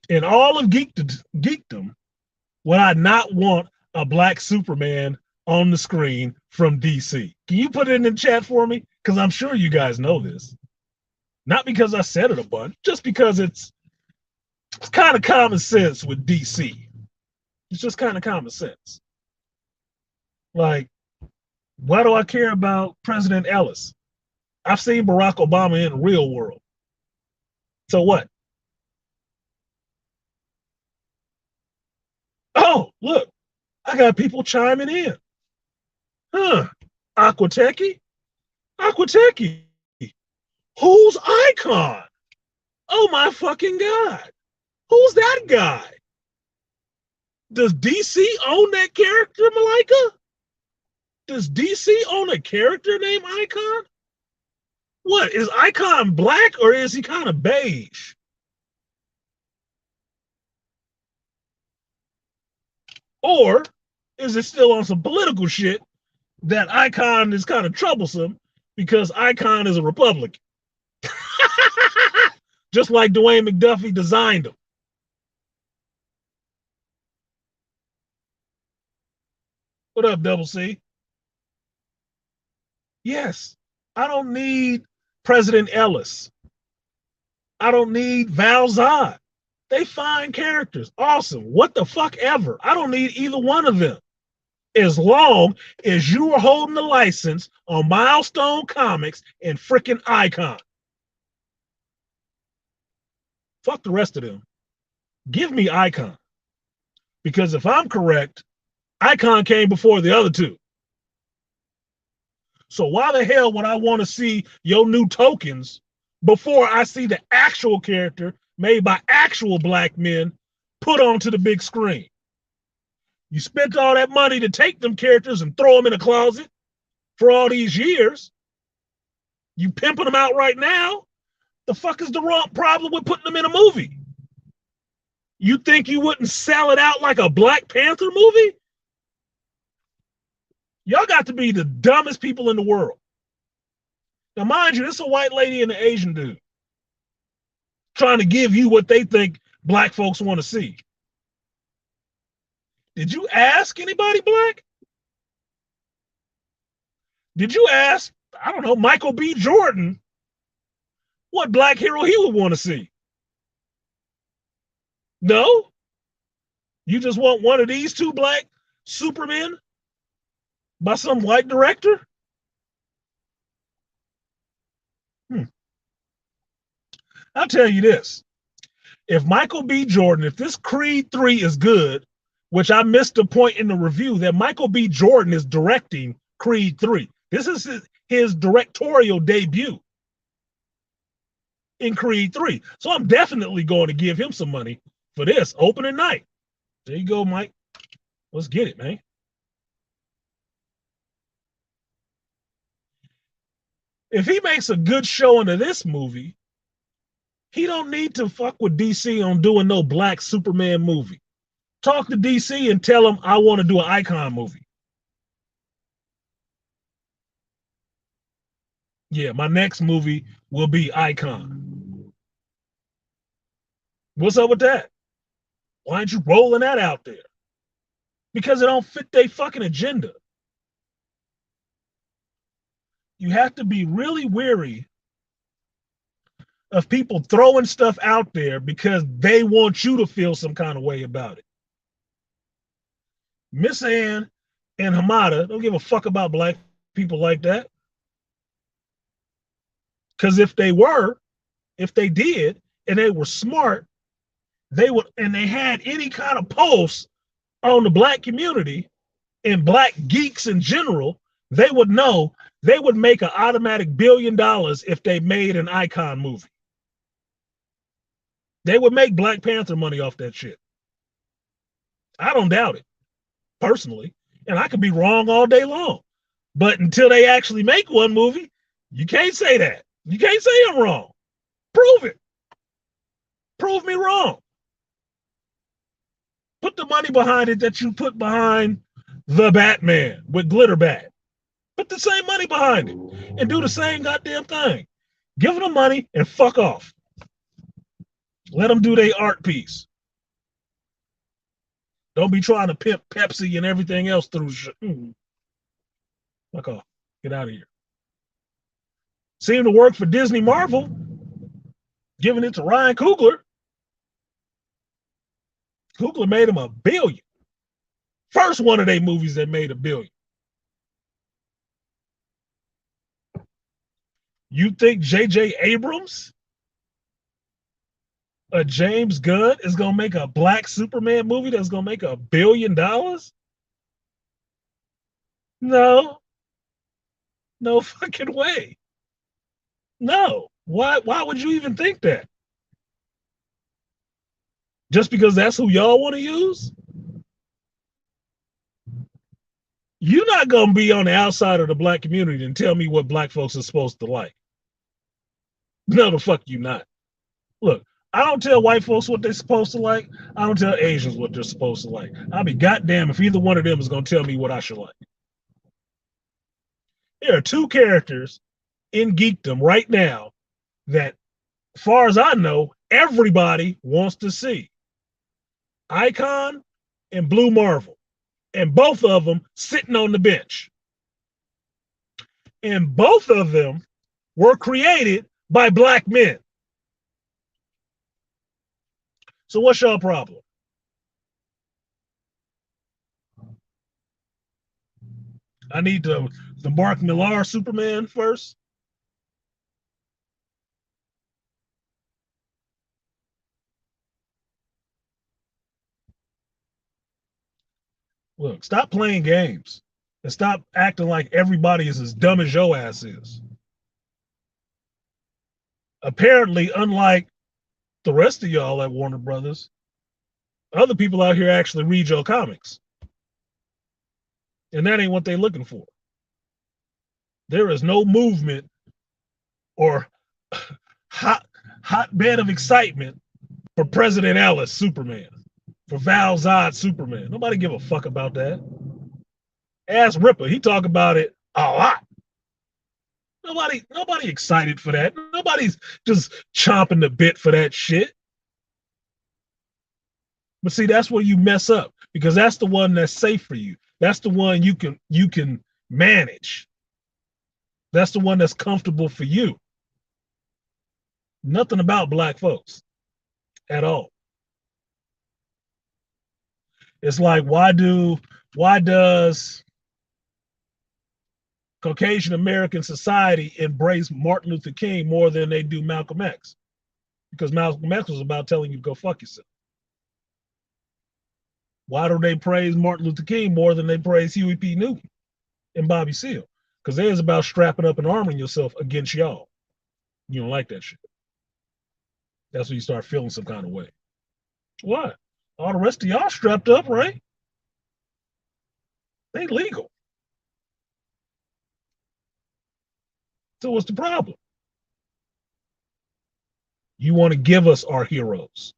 in all of geekdom, would I not want a black Superman on the screen from DC? Can you put it in the chat for me? Because I'm sure you guys know this. Not because I said it a bunch, just because it's kind of common sense with DC. It's just kind of common sense. Like, why do I care about President Ellis? I've seen Barack Obama in the real world. So what? Oh, look, I got people chiming in. Huh, Aquateki? Aquateki, who's Icon? Oh my fucking God. Who's that guy? Does DC own that character, Malika? Does DC own a character named Icon? What, is Icon black or is he kind of beige? Or is it still on some political shit that Icon is kind of troublesome because Icon is a Republican? Just like Dwayne McDuffie designed him. What up, Double C? Yes, I don't need President Ellis. I don't need Val Zod. They fine characters. Awesome. What the fuck ever. I don't need either one of them. As long as you are holding the license on Milestone Comics and freaking Icon. Fuck the rest of them. Give me Icon. Because if I'm correct, Icon came before the other two. So why the hell would I want to see your new tokens before I see the actual character made by actual black men put onto the big screen? You spent all that money to take them characters and throw them in a closet for all these years. You pimping them out right now. The fuck is the wrong problem with putting them in a movie? You think you wouldn't sell it out like a Black Panther movie? Y'all got to be the dumbest people in the world. Now, mind you, this is a white lady and an Asian dude trying to give you what they think black folks want to see. Did you ask anybody black? Did you ask, I don't know, Michael B. Jordan what black hero he would want to see? No? You just want one of these two black Supermen by some white director? I'll tell you this. If Michael B. Jordan, if this Creed 3 is good, which I missed the point in the review that Michael B. Jordan is directing Creed 3. This is his directorial debut in Creed 3. So I'm definitely going to give him some money for this opening night. There you go, Mike. Let's get it, man. If he makes a good showing of this movie, he don't need to fuck with DC on doing no black Superman movie. Talk to DC and tell them I want to do an Icon movie. Yeah, my next movie will be Icon. What's up with that? Why aren't you rolling that out there? Because it don't fit their fucking agenda. You have to be really wary of people throwing stuff out there because they want you to feel some kind of way about it. Miss Ann and Hamada don't give a fuck about black people like that. Because if they did, and they were smart, they would, and they had any kind of pulse on the black community and black geeks in general, they would know they would make an automatic $1 billion if they made an Icon movie. They would make Black Panther money off that shit. I don't doubt it, personally. And I could be wrong all day long. But until they actually make one movie, you can't say that. You can't say I'm wrong. Prove it. Prove me wrong. Put the money behind it that you put behind the Batman with Glitterbat. Put the same money behind it and do the same goddamn thing. Give them the money and fuck off. Let them do their art piece. Don't be trying to pimp Pepsi and everything else through. Fuck off. Get out of here. Seemed to work for Disney Marvel, giving it to Ryan Coogler. Coogler made him $1 billion. First one of their movies that made $1 billion. You think J.J. Abrams, a James Gunn, is going to make a black Superman movie that's going to make $1 billion? No. No fucking way. No. Why would you even think that? Just because that's who y'all want to use? You're not going to be on the outside of the black community and tell me what black folks are supposed to like. No, the fuck you not. Look, I don't tell white folks what they're supposed to like. I don't tell Asians what they're supposed to like. I'll be goddamn if either one of them is going to tell me what I should like. There are two characters in geekdom right now that, as far as I know, everybody wants to see. Icon and Blue Marvel. And both of them sitting on the bench. And both of them were created by black men. So what's your problem? I need the Mark Millar Superman first. Look, stop playing games and stop acting like everybody is as dumb as your ass is. Apparently, unlike the rest of y'all at Warner Brothers, other people out here actually read your comics. And that ain't what they're looking for. There is no movement or hotbed of excitement for President Ellis Superman, for Val Zod Superman. Nobody give a fuck about that. Ask Ripper, he talk about it a lot. Nobody excited for that. Nobody's just chomping the bit for that shit. But see, that's where you mess up, because that's the one that's safe for you. That's the one you can manage. That's the one that's comfortable for you. Nothing about black folks at all. It's like, why does Caucasian American society embrace Martin Luther King more than they do Malcolm X? Because Malcolm X was about telling you to go fuck yourself. Why do they praise Martin Luther King more than they praise Huey P. Newton and Bobby Seale? Because theirs about strapping up and arming yourself against y'all. You don't like that shit. That's when you start feeling some kind of way. What? All the rest of y'all strapped up, right? They legal. So what's the problem? You want to give us our heroes.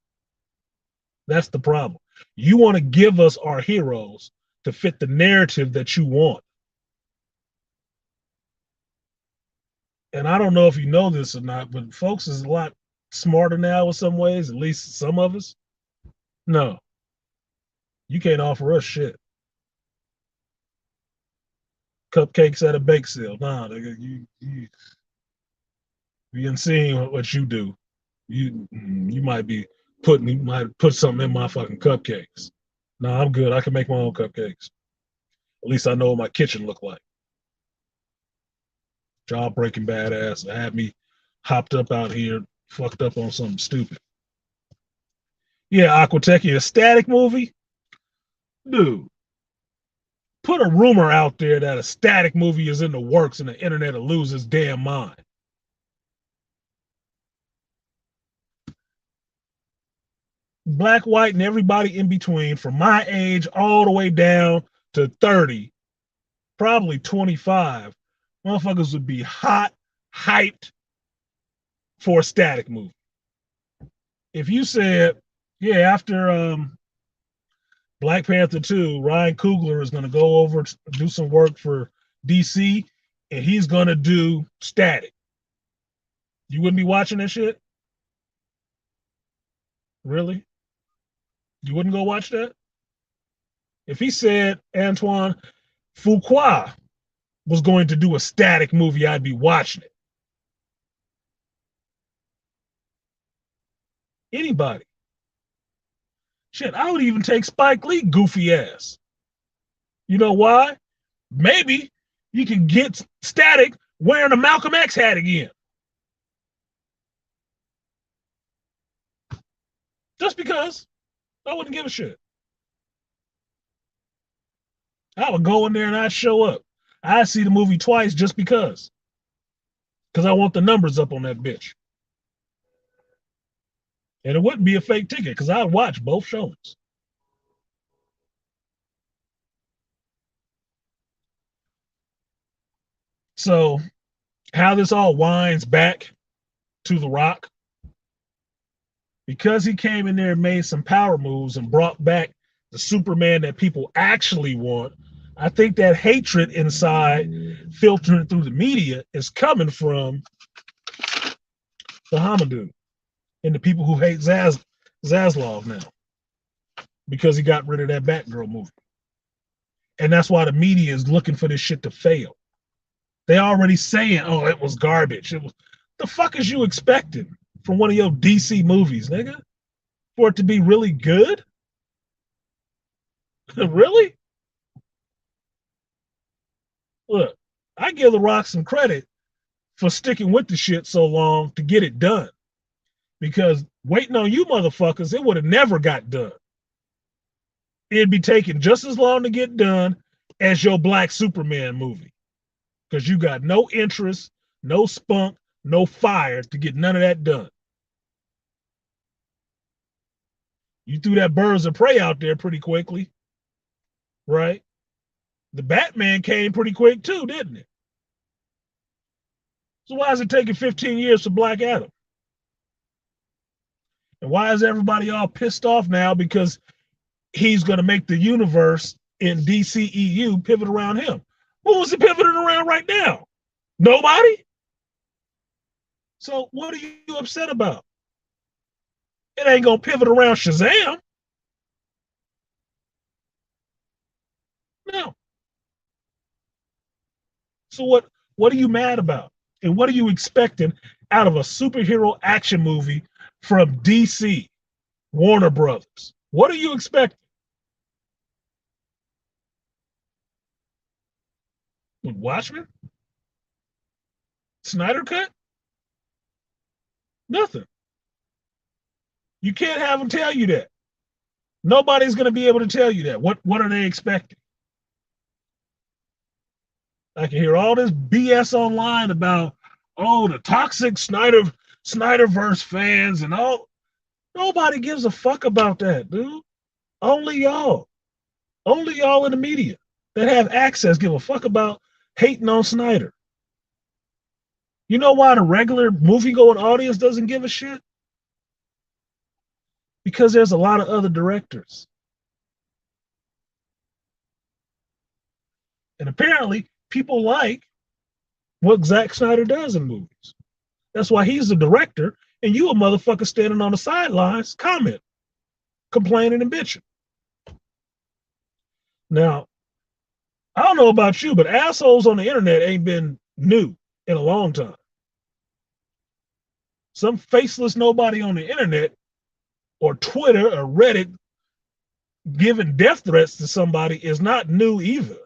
That's the problem. You want to give us our heroes to fit the narrative that you want. And I don't know if you know this or not, but folks is a lot smarter now in some ways, at least some of us. No, you can't offer us shit. Cupcakes at a bake sale. Nah, you ain't seeing what you do. You might put something in my fucking cupcakes. No, I'm good. I can make my own cupcakes. At least I know what my kitchen look like. Job breaking badass. Had me hopped up out here Fucked up on something stupid. Yeah, Aquatechia, a static movie? Dude, put a rumor out there that a static movie is in the works and the internet will lose its damn mind. Black, white, and everybody in between, from my age all the way down to 30, probably 25, motherfuckers would be hot, hyped for a static movie. If you said, yeah, after Black Panther 2, Ryan Coogler is going to go over to do some work for DC and he's going to do static, you wouldn't be watching that shit? Really? You wouldn't go watch that? If he said Antoine Fuqua was going to do a static movie, I'd be watching it. Anybody. Shit, I would even take Spike Lee goofy ass. You know why? Maybe you can get static wearing a Malcolm X hat again. Just because I wouldn't give a shit. I would go in there and I'd show up. I'd see the movie twice just because. Because I want the numbers up on that bitch. And it wouldn't be a fake ticket because I'd watch both showings. So, how this all winds back to The Rock, because he came in there and made some power moves and brought back the Superman that people actually want, I think that hatred inside, filtering through the media, is coming from the Hamadou and the people who hate Zaslav now because he got rid of that Batgirl movie. And that's why the media is looking for this shit to fail. They already saying, oh, it was garbage. It was, the fuck is you expecting from one of your DC movies, nigga? For it to be really good? Really? Look, I give The Rock some credit for sticking with the shit so long to get it done. Because waiting on you motherfuckers, it would have never got done. It'd be taking just as long to get done as your Black Superman movie. Because you got no interest, no spunk, no fire to get none of that done. You threw that Birds of Prey out there pretty quickly, right? The Batman came pretty quick too, didn't it? So why is it taking 15 years for Black Adam? And why is everybody all pissed off now because he's going to make the universe in DCEU pivot around him? Who was he pivoting around right now? Nobody? So what are you upset about? It ain't going to pivot around Shazam. No. So what are you mad about? And what are you expecting out of a superhero action movie from DC, Warner Brothers? What are you expecting? Watchmen? Snyder Cut? Nothing. You can't have them tell you that. Nobody's going to be able to tell you that. What are they expecting? I can hear all this BS online about, oh, the toxic Snyderverse fans and all. Nobody gives a fuck about that, dude. Only y'all. Only y'all in the media that have access give a fuck about hating on Snyder. You know why the regular movie-going audience doesn't give a shit? Because there's a lot of other directors. And apparently, people like what Zack Snyder does in movies. That's why he's the director, and you a motherfucker standing on the sidelines, comment, complaining and bitching. Now, I don't know about you, but assholes on the internet ain't been new in a long time. Some faceless nobody on the internet or Twitter or Reddit giving death threats to somebody is not new either.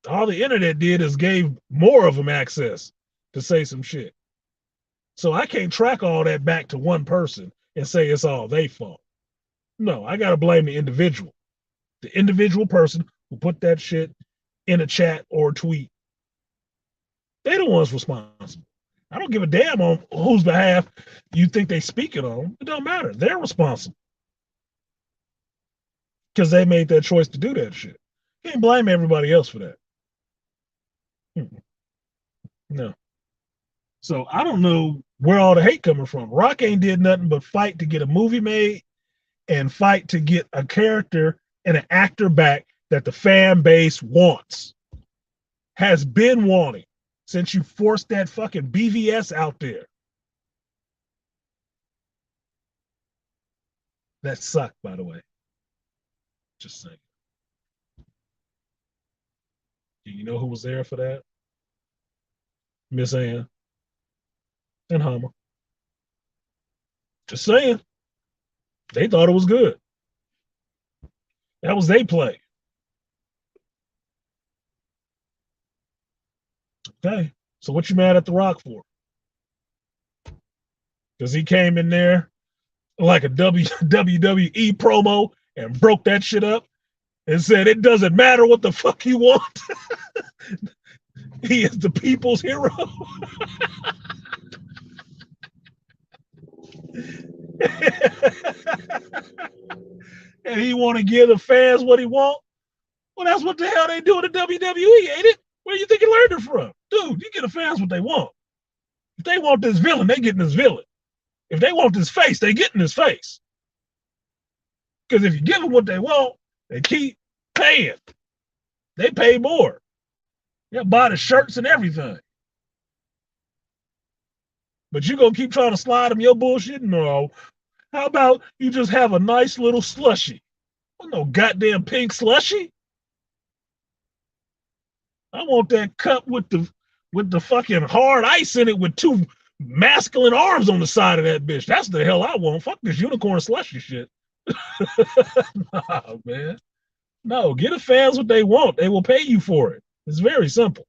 All the internet did is gave more of them access to say some shit. So I can't track all that back to one person and say it's all their fault. No, I gotta blame the individual person who put that shit in a chat or a tweet. They the ones responsible. I don't give a damn on whose behalf you think they speaking on. It don't matter. They're responsible because they made that choice to do that shit. You can't blame everybody else for that. No. So I don't know where all the hate coming from. Rock ain't did nothing but fight to get a movie made and fight to get a character and an actor back that the fan base wants, has been wanting since you forced that fucking BVS out there. That sucked, by the way. Just saying. Do you know who was there for that? Miss Ann and Hummer. Just saying. They thought it was good. That was they play. Okay. So what you mad at The Rock for? Because he came in there like a WWE promo and broke that shit up and said it doesn't matter what the fuck you want. He is the people's hero. And he want to give the fans what he want. Well, that's what the hell they do in the WWE, ain't it? Where you think he learned it from? Dude, you give the fans what they want. If they want this villain, they getting this villain. If they want this face, they getting this face. Because if you give them what they want, they keep paying. They pay more. They buy the shirts and everything. But you gonna keep trying to slide them your bullshit? No. How about you just have a nice little slushy? No goddamn pink slushy. I want that cup with the fucking hard ice in it with two masculine arms on the side of that bitch. That's the hell I want. Fuck this unicorn slushy shit. Nah, man. No, get the fans what they want. They will pay you for it. It's very simple.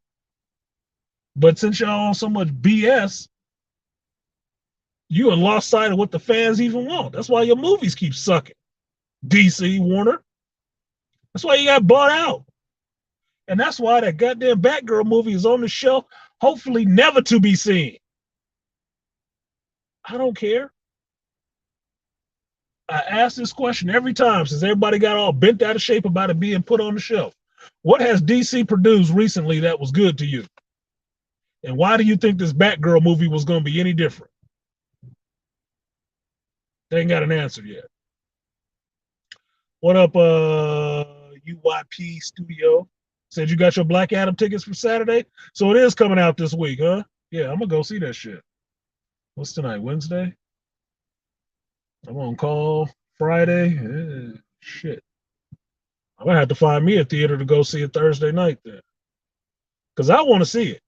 But since y'all on so much BS, you have lost sight of what the fans even want. That's why your movies keep sucking. DC, Warner. That's why you got bought out. And that's why that goddamn Batgirl movie is on the shelf, hopefully never to be seen. I don't care. I ask this question every time since everybody got all bent out of shape about it being put on the shelf. What has DC produced recently that was good to you? And why do you think this Batgirl movie was going to be any different? They ain't got an answer yet. What up, UYP Studio? Said you got your Black Adam tickets for Saturday? So it is coming out this week, huh? Yeah, I'm going to go see that shit. What's tonight, Wednesday? I'm on call Friday. Shit. I'm going to have to find me a theater to go see it Thursday night then. Because I want to see it.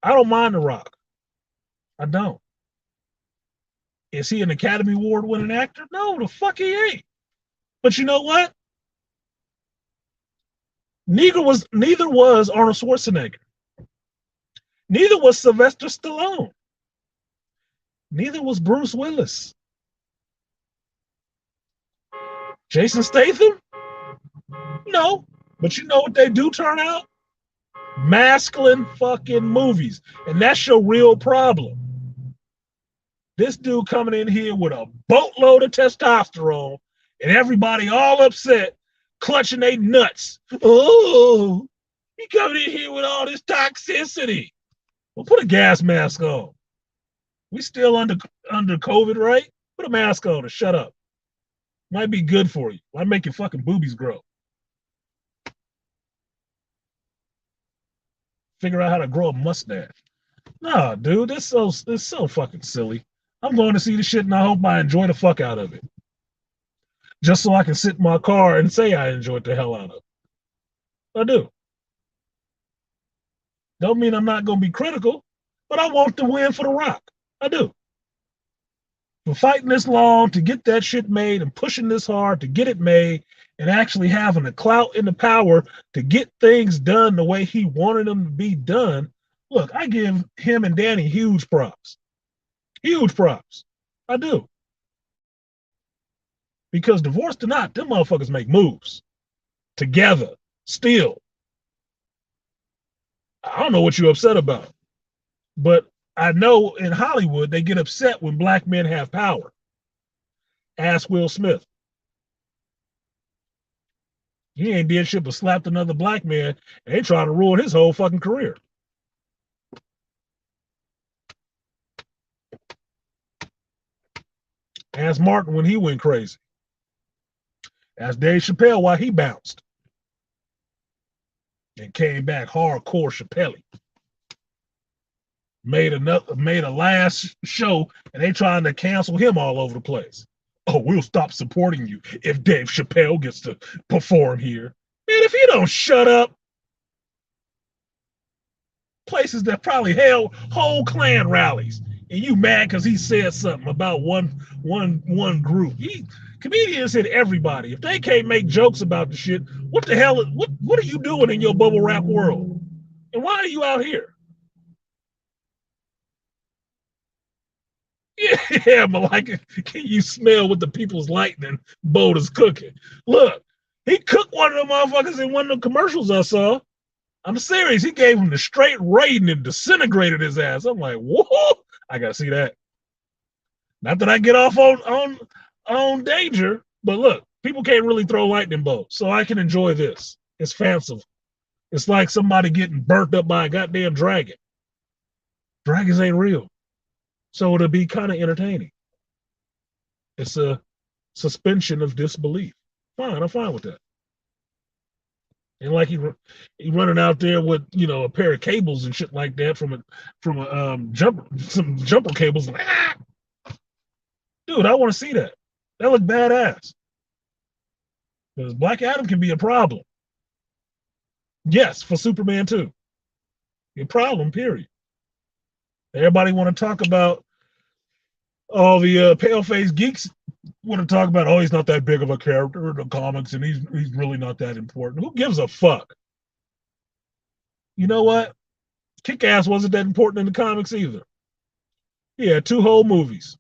I don't mind The Rock. I don't. Is he an Academy Award winning actor? No, the fuck he ain't. But you know what? Neither was Arnold Schwarzenegger. Neither was Sylvester Stallone. Neither was Bruce Willis. Jason Statham? No. But you know what they do turn out? Masculine fucking movies. And that's your real problem. This dude coming in here with a boatload of testosterone and everybody all upset, clutching their nuts. Oh, he coming in here with all this toxicity. Well, put a gas mask on. We still under COVID, right? Put a mask on and shut up. Might be good for you. Might make your fucking boobies grow. Figure out how to grow a mustache. Nah, dude, this so fucking silly. I'm going to see the shit and I hope I enjoy the fuck out of it. Just so I can sit in my car and say I enjoyed the hell out of it. I do. Don't mean I'm not going to be critical, but I want to win for The Rock. I do. For fighting this long to get that shit made and pushing this hard to get it made and actually having the clout and the power to get things done the way he wanted them to be done. Look, I give him and Danny huge props. Huge props. I do. Because divorced or not, them motherfuckers make moves together. Still. I don't know what you're upset about. But I know in Hollywood they get upset when black men have power. Ask Will Smith. He ain't did shit but slapped another black man and they trying to ruin his whole fucking career. Ask Martin when he went crazy. Ask Dave Chappelle why he bounced and came back hardcore Chappelle. Made a last show and they trying to cancel him all over the place. Oh, we'll stop supporting you if Dave Chappelle gets to perform here. Man, if he don't shut up, places that probably held whole Klan rallies, and you mad because he said something about one group. Comedians hit everybody. If they can't make jokes about the shit, what the hell? What are you doing in your bubble wrap world? And why are you out here? Yeah, but like, can you smell what the people's lightning boat is cooking? Look, he cooked one of them motherfuckers in one of the commercials I saw. I'm serious. He gave him the straight rating and disintegrated his ass. I'm like, whoa, I gotta see that. Not that I get off on danger, but look, people can't really throw lightning bolts, so I can enjoy this. It's fanciful. It's like somebody getting burnt up by a goddamn dragon. Dragons ain't real, so it'll be kind of entertaining. It's a suspension of disbelief. Fine, I'm fine with that. And like he running out there with a pair of cables and shit like that from a jumper cables. Dude, I want to see that. That look badass. Because Black Adam can be a problem. Yes, for Superman too. A problem. Period. Everybody want to talk about all the pale-faced geeks want to talk about. Oh, he's not that big of a character in the comics, and he's really not that important. Who gives a fuck? You know what? Kick-Ass wasn't that important in the comics either. Yeah, 2 whole movies.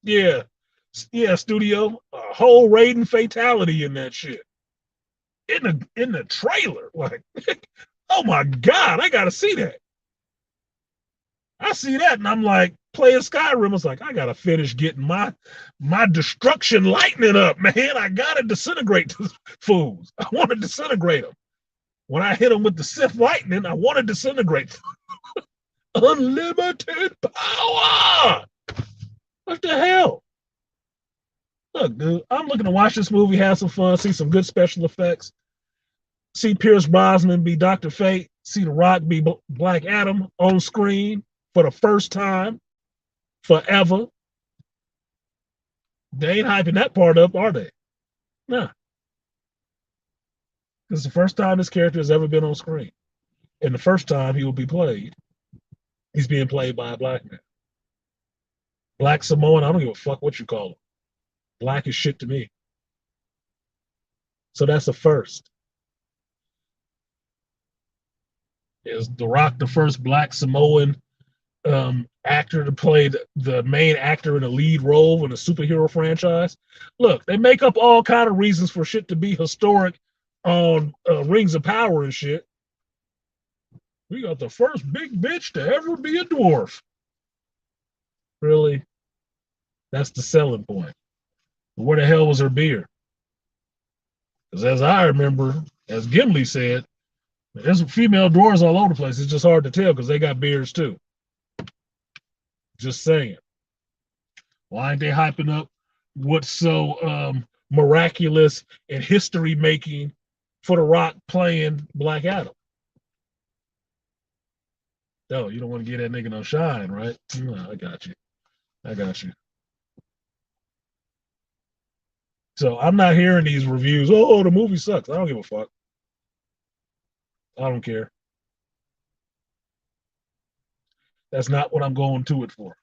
Yeah, yeah, studio. A whole Raiden fatality in that shit. In the trailer, like, oh my god, I gotta see that. I see that, and I'm like, playing Skyrim. I was like, I gotta finish getting my destruction lightning up, man. I gotta disintegrate these fools. I want to disintegrate them. When I hit them with the Sith lightning, I want to disintegrate them. Unlimited power. What the hell? Look, dude, I'm looking to watch this movie, have some fun, see some good special effects, see Pierce Brosnan be Dr. Fate, see The Rock be Black Adam on screen for the first time forever. They ain't hyping that part up, are they? Nah. This is the first time this character has ever been on screen. And the first time he will be played, he's being played by a black man. Black Samoan, I don't give a fuck what you call him. Black is shit to me. So that's the first. Is The Rock the first black Samoan actor to play the main actor in a lead role in a superhero franchise? Look, they make up all kind of reasons for shit to be historic on Rings of Power and shit. We got the first big bitch to ever be a dwarf. Really? That's the selling point. Where the hell was her beard? Because as I remember, as Gimli said, there's female dwarves all over the place. It's just hard to tell because they got beards too. Just saying. Why ain't they hyping up what's so miraculous and history making for The Rock playing Black Adam? No, you don't want to get that nigga no shine, right? No, I got you. I got you. So I'm not hearing these reviews. Oh, the movie sucks. I don't give a fuck. I don't care. That's not what I'm going to it for.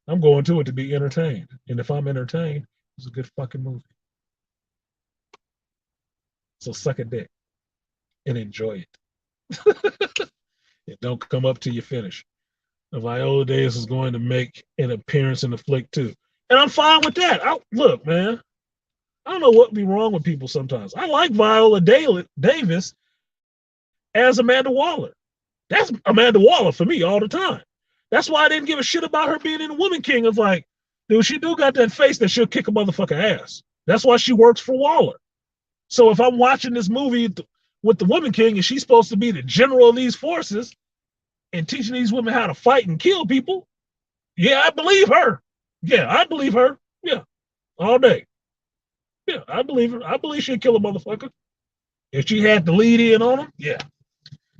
I'm going to it to be entertained. And if I'm entertained, it's a good fucking movie. So suck a dick and enjoy it. It don't come up till you finish. Viola Davis is going to make an appearance in the flick too, and I'm fine with that. Look, man, I don't know what be wrong with people sometimes. I like Viola Davis as Amanda Waller. That's Amanda Waller for me all the time. That's why I didn't give a shit about her being in the Woman King. It's like, dude, she do got that face that she'll kick a motherfucker ass. That's why she works for Waller. So if I'm watching this movie with the Woman King and she's supposed to be the general of these forces and teaching these women how to fight and kill people, yeah, I believe her. Yeah, I believe her. Yeah, all day. Yeah, I believe her. I believe she'd kill a motherfucker. If she had the lead in on him, yeah.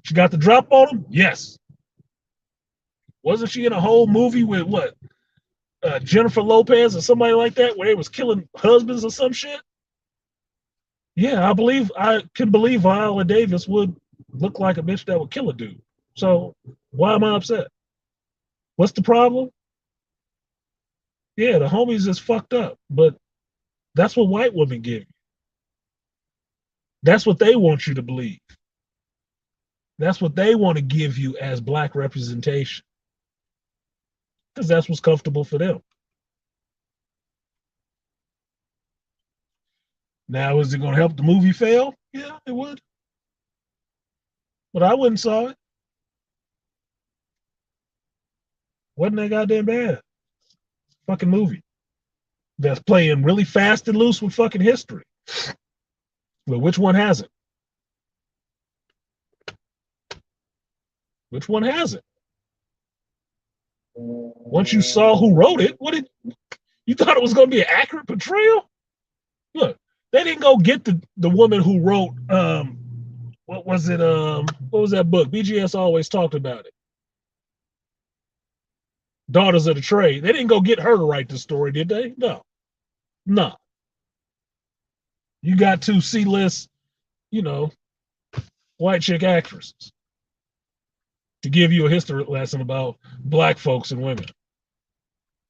She got the drop on him, yes. Wasn't she in a whole movie with what? Jennifer Lopez or somebody like that where they was killing husbands or some shit? Yeah, I can believe Viola Davis would look like a bitch that would kill a dude. So why am I upset? What's the problem? Yeah, the homies is fucked up, but that's what white women give you. That's what they want you to believe. That's what they want to give you as black representation because that's what's comfortable for them. Now, is it going to help the movie fail? Yeah, it would. But I wouldn't saw it. Wasn't that goddamn bad? Fucking movie that's playing really fast and loose with fucking history. Well, which one hasn't? Which one hasn't? Once you saw who wrote it, what did you thought it was going to be an accurate portrayal? Look, they didn't go get the woman who wrote what was it what was that book? BGS always talked about it. Daughters of the Trade. They didn't go get her to write the story, did they? No. No. You got two C-list, you know, white chick actresses to give you a history lesson about black folks and women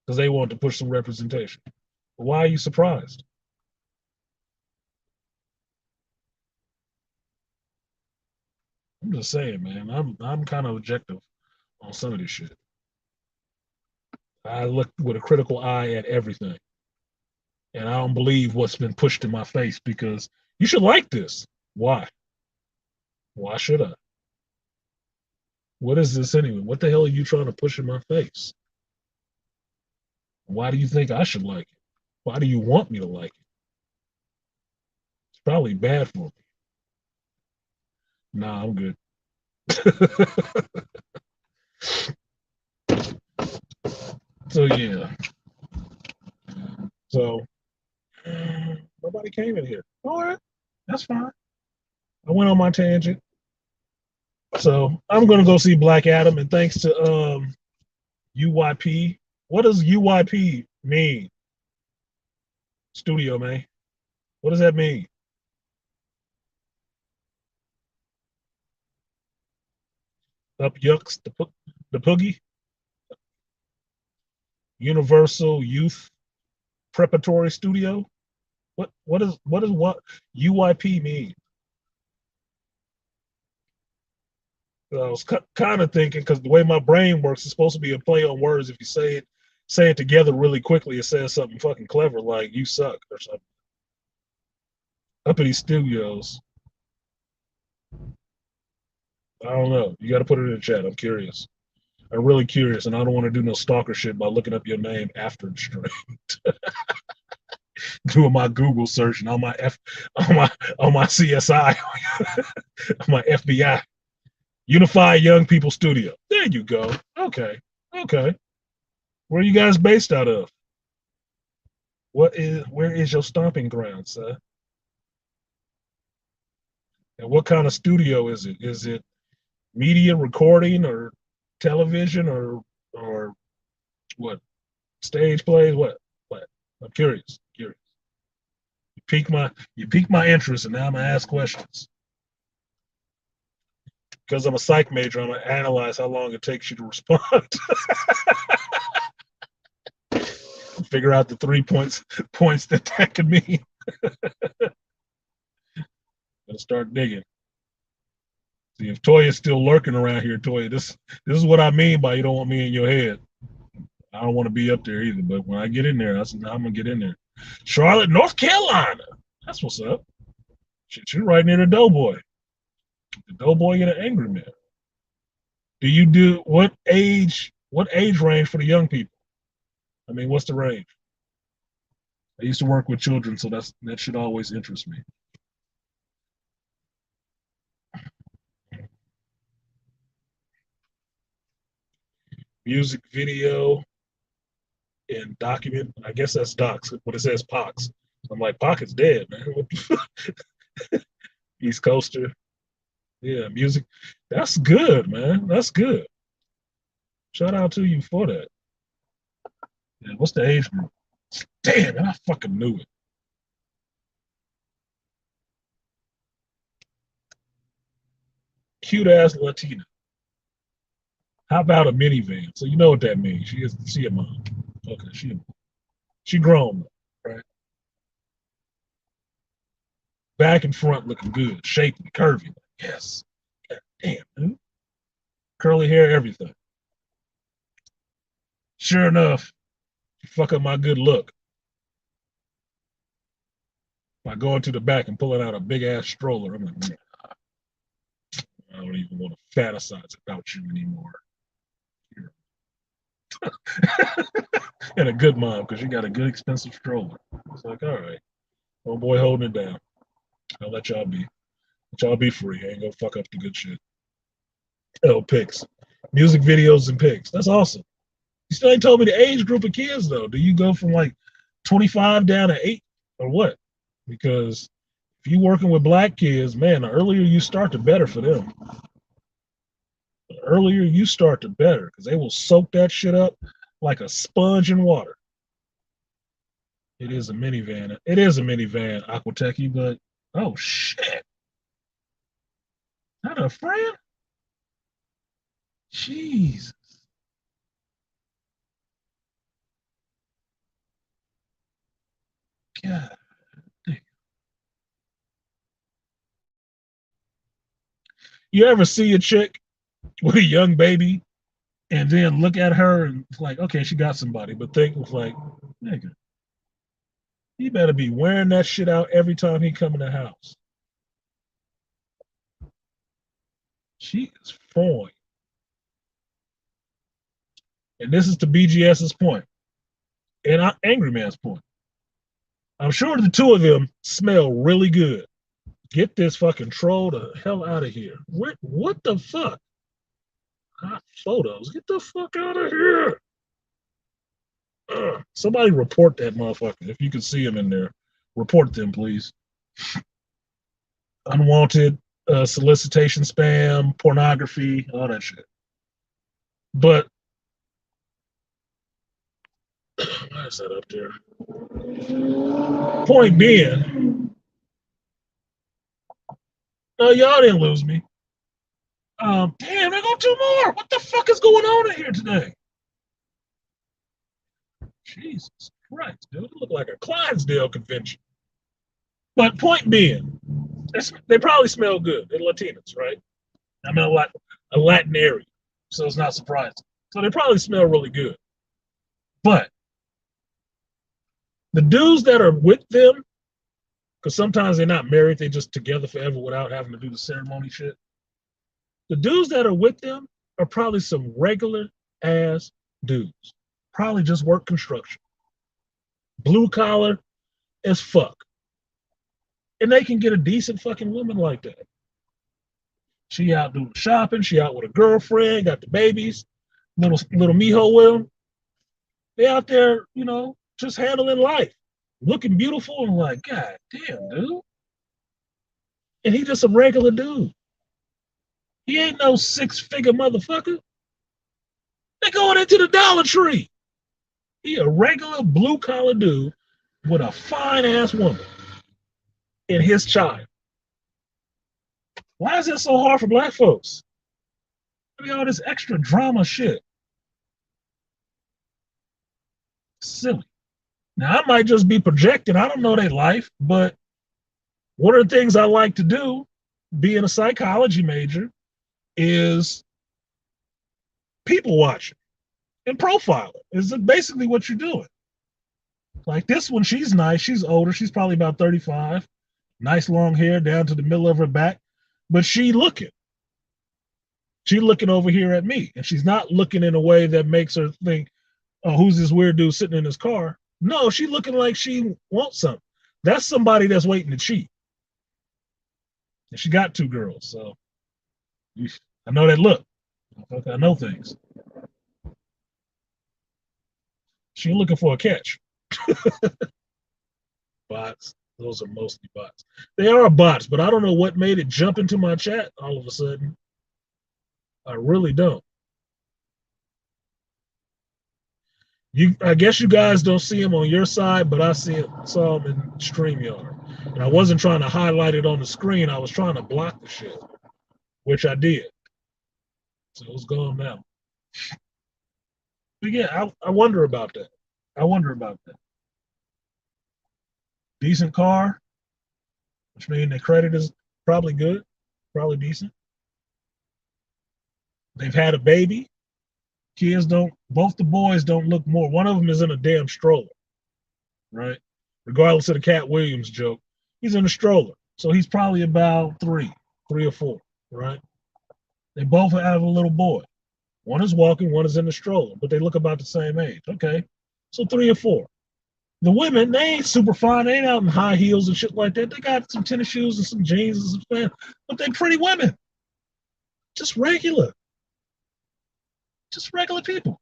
because they want to push some representation. Why are you surprised? I'm just saying, man. I'm kind of objective on some of this shit. I look with a critical eye at everything, and I don't believe what's been pushed in my face because you should like this. Why? Why should I? What is this anyway? What the hell are you trying to push in my face? Why do you think I should like it? Why do you want me to like it? It's probably bad for me. Nah, I'm good. So yeah. So nobody came in here. All right, that's fine. I went on my tangent. So I'm gonna go see Black Adam, and thanks to UYP. What does UYP mean? Studio, man. What does that mean? Up Yucks, the Poogie, Universal Youth Preparatory Studio. What UYP mean? I was kind of thinking because the way my brain works, it's supposed to be a play on words. If you say it together really quickly, it says something fucking clever like "you suck" or something. Uppity Studios. I don't know. You got to put it in the chat. I'm curious. I'm really curious, and I don't want to do no stalker shit by looking up your name after the stream. Doing my Google search and on my CSI, on my FBI. Unified Young People Studio. There you go. Okay. Okay. Where are you guys based out of? Where is your stomping ground, sir? And what kind of studio is it? Is it media recording or television or what? Stage plays? What? What? I'm curious. Curious. You pique my interest, and now I'm gonna ask questions. Because I'm a psych major, I'm gonna analyze how long it takes you to respond. Figure out the 3 points that could mean. Gonna start digging. See if Toya's still lurking around here, Toya. This is what I mean by you don't want me in your head. I don't want to be up there either. But when I get in there, I said, I'm gonna get in there. Charlotte, North Carolina. That's what's up. Shit, you're right near the Doughboy. The Doughboy and the Angry Man. Do you do what age? What age range for the young people? I mean, what's the range? I used to work with children, so that should always interest me. Music video and document. I guess that's docs, but it says Pox. I'm like, Pocket's dead, man. East Coaster. Yeah, music. That's good, man. That's good. Shout out to you for that. Yeah, what's the age group? Damn, man, I fucking knew it. Cute ass Latina. How about a minivan? So you know what that means. She a mom. Okay, she grown, right? Back and front looking good, shapely, curvy. Yes. God damn, dude. Curly hair, everything. Sure enough, you fuck up my good look by going to the back and pulling out a big ass stroller. I'm like, man, I don't even want to fantasize about you anymore. And a good mom because you got a good expensive stroller. It's like, all right, old boy holding it down. I'll let y'all be. Let y'all be free. I ain't gonna fuck up the good shit. Oh, pics, music videos and pics. That's awesome. You still ain't told me the age group of kids though. Do you go from like 25 down to 8 or what? Because if you're working with black kids, man, the earlier you start, the better for them. The earlier you start, the better because they will soak that shit up like a sponge in water. It is a minivan. It is a minivan, Aquatechy, but oh shit. Not a friend? Jeez. God. You ever see a chick with a young baby and then look at her and it's like, okay, she got somebody, but think it's like, nigga, he better be wearing that shit out every time he come in the house. She is fine. And this is to BGS's point and Angry Man's point. I'm sure the two of them smell really good. Get this fucking troll the hell out of here. What the fuck? Hot photos. Get the fuck out of here. Somebody report that motherfucker. If you can see him in there, report them, please. Unwanted solicitation, spam, pornography, all that shit. But why is that up there? Point being, no, y'all didn't lose me. Damn, there go two more. What the fuck is going on in here today? Jesus Christ, dude, it looked like a Clydesdale convention. But point being, they probably smell good. They're Latinos, right? I'm in a Latin area, so it's not surprising. So they probably smell really good. But the dudes that are with them, because sometimes they're not married, they're just together forever without having to do the ceremony shit. The dudes that are with them are probably some regular ass dudes. Probably just work construction. Blue collar as fuck. And they can get a decent fucking woman like that. She out doing shopping, she out with a girlfriend, got the babies, little mijo with them. They out there, just handling life, looking beautiful and like, God damn, dude. And he just a regular dude. He ain't no 6-figure motherfucker. They going into the Dollar Tree. He a regular blue collar dude with a fine ass woman and his child. Why is it so hard for black folks? I mean, all this extra drama shit. Silly. Now, I might just be projecting. I don't know their life, but one of the things I like to do, being a psychology major, is people watching and profiling. Is basically what you're doing. Like this one, she's nice. She's older. She's probably about 35. Nice long hair down to the middle of her back. But she looking. She's looking over here at me. And she's not looking in a way that makes her think, oh, who's this weird dude sitting in his car? No, she looking like she wants something. That's somebody that's waiting to cheat. And she got two girls. So I know that look. I know things. She looking for a catch. Bots. Those are mostly bots. They are bots, but I don't know what made it jump into my chat all of a sudden. I really don't. I guess you guys don't see them on your side, but I saw them in StreamYard. And I wasn't trying to highlight it on the screen. I was trying to block the shit, which I did. So it's gone now. But yeah, I wonder about that. I wonder about that. Decent car, which means the credit is probably good, probably decent. They've had a baby. Kids don't, both the boys don't look more. One of them is in a damn stroller, right? Regardless of the Cat Williams joke, he's in a stroller. So he's probably about three or four, right? They both have a little boy. One is walking, one is in the stroller, but they look about the same age. Okay, so 3 or 4. The women, they ain't super fine. They ain't out in high heels and shit like that. They got some tennis shoes and some jeans and some pants, but they pretty women. Just regular. Just regular people.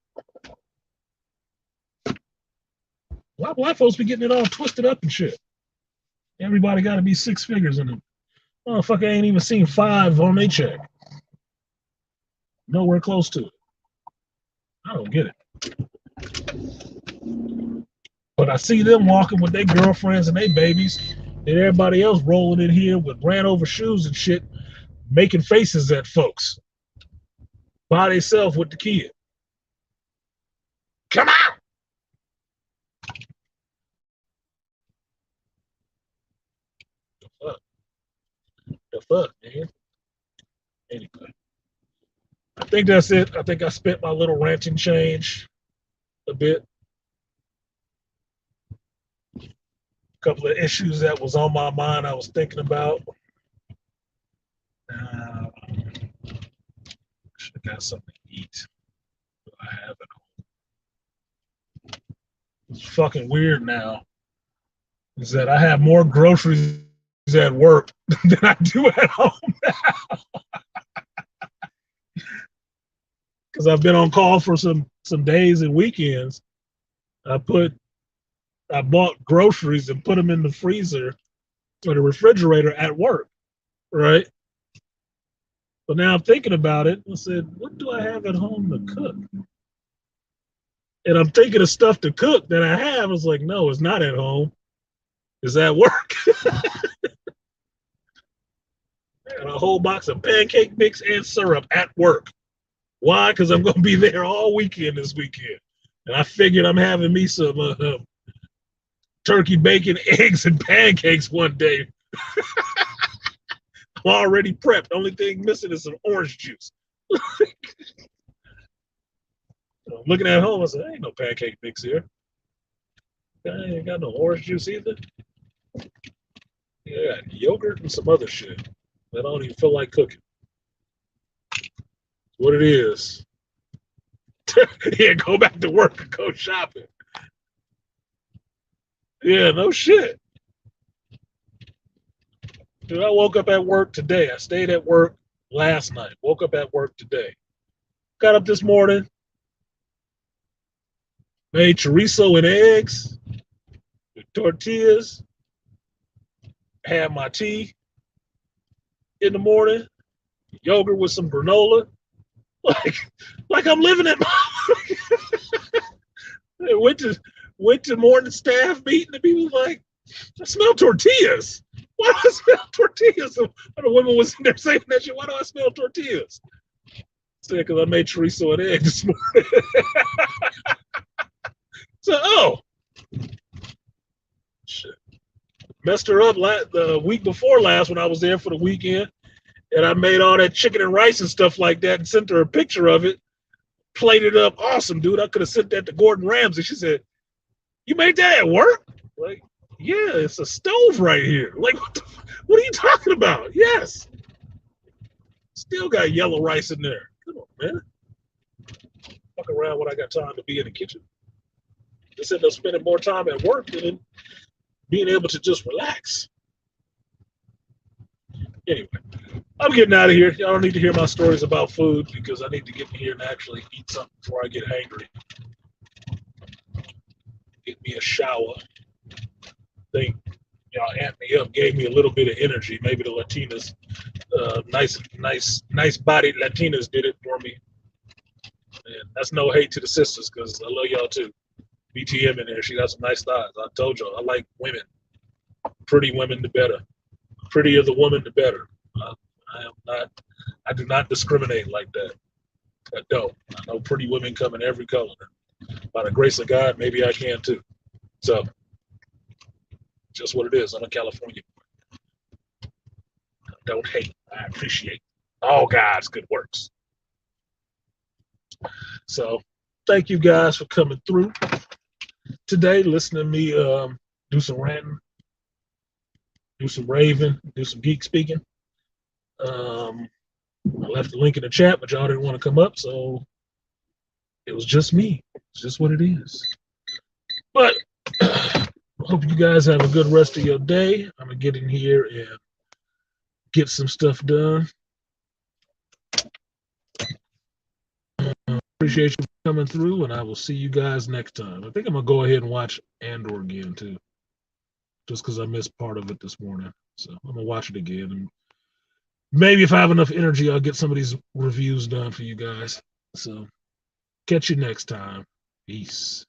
Why black folks be getting it all twisted up and shit? Everybody got to be 6 figures in them. Motherfucker ain't even seen 5 on their check. Nowhere close to it. I don't get it. But I see them walking with their girlfriends and their babies, and everybody else rolling in here with ran over shoes and shit, making faces at folks by themselves with the kid. Come on! The fuck, man? Anyway, I think that's it. I think I spent my little ranting change a bit. A couple of issues that was on my mind I was thinking about. Should have got something to eat. Do I have it? It's fucking weird now. Is that I have more groceries at work than I do at home now. Because I've been on call for some days and weekends. I bought groceries and put them in the freezer or the refrigerator at work, right? But now I'm thinking about it. I said, what do I have at home to cook? And I'm thinking of stuff to cook that I have. I was like, no, it's not at home. It's at work. And a whole box of pancake mix and syrup at work. Why? Because I'm going to be there all weekend this weekend. And I figured I'm having me some turkey, bacon, eggs, and pancakes one day. I'm already prepped. The only thing missing is some orange juice. I'm looking at home, I said, ain't no pancake mix here. I ain't got no orange juice either. Yeah, yogurt and some other shit. I don't even feel like cooking. What it is. Yeah, go back to work and go shopping. Yeah, no shit. Dude, I woke up at work today. I stayed at work last night. Woke up at work today. Got up this morning. Made chorizo and eggs with tortillas. Had my tea in the morning. Yogurt with some granola. Like I'm living it. went to morning staff meeting and people like, I smell tortillas. Why do I smell tortillas? And the woman was in there saying that shit. Why do I smell tortillas? Said because I made chorizo and egg this morning. So, shit. Messed her up the week before last when I was there for the weekend. And I made all that chicken and rice and stuff like that and sent her a picture of it, plated up. Awesome, dude. I could have sent that to Gordon Ramsay. She said, "You made that at work?" Like, yeah, it's a stove right here. Like, what are you talking about? Yes. Still got yellow rice in there. Come on, man. Fuck around when I got time to be in the kitchen. Just end up spending more time at work than being able to just relax. Anyway, I'm getting out of here. Y'all don't need to hear my stories about food because I need to get in here and actually eat something before I get hangry. Get me a shower. Think y'all amped me up, gave me a little bit of energy. Maybe the Latinas, nice bodied Latinas did it for me. And that's no hate to the sisters because I love y'all too. BTM in there, she got some nice thighs. I told y'all, I like women. Pretty women, the better. Prettier the woman, the better. I do not discriminate like that. I don't. I know pretty women come in every color. By the grace of God, maybe I can too. So, just what it is. I'm a Californian. I don't hate. I appreciate all God's good works. So, thank you guys for coming through today, listening to me do some ranting, do some raving, do some geek speaking. I left the link in the chat, but y'all didn't want to come up, so it was just me. It's just what it is. But hope you guys have a good rest of your day. I'm gonna get in here and get some stuff done. Appreciate you coming through, and I will see you guys next time. I think I'm gonna go ahead and watch Andor again too, just because I missed part of it this morning. So I'm gonna watch it again, and maybe if I have enough energy, I'll get some of these reviews done for you guys. So catch you next time. Peace.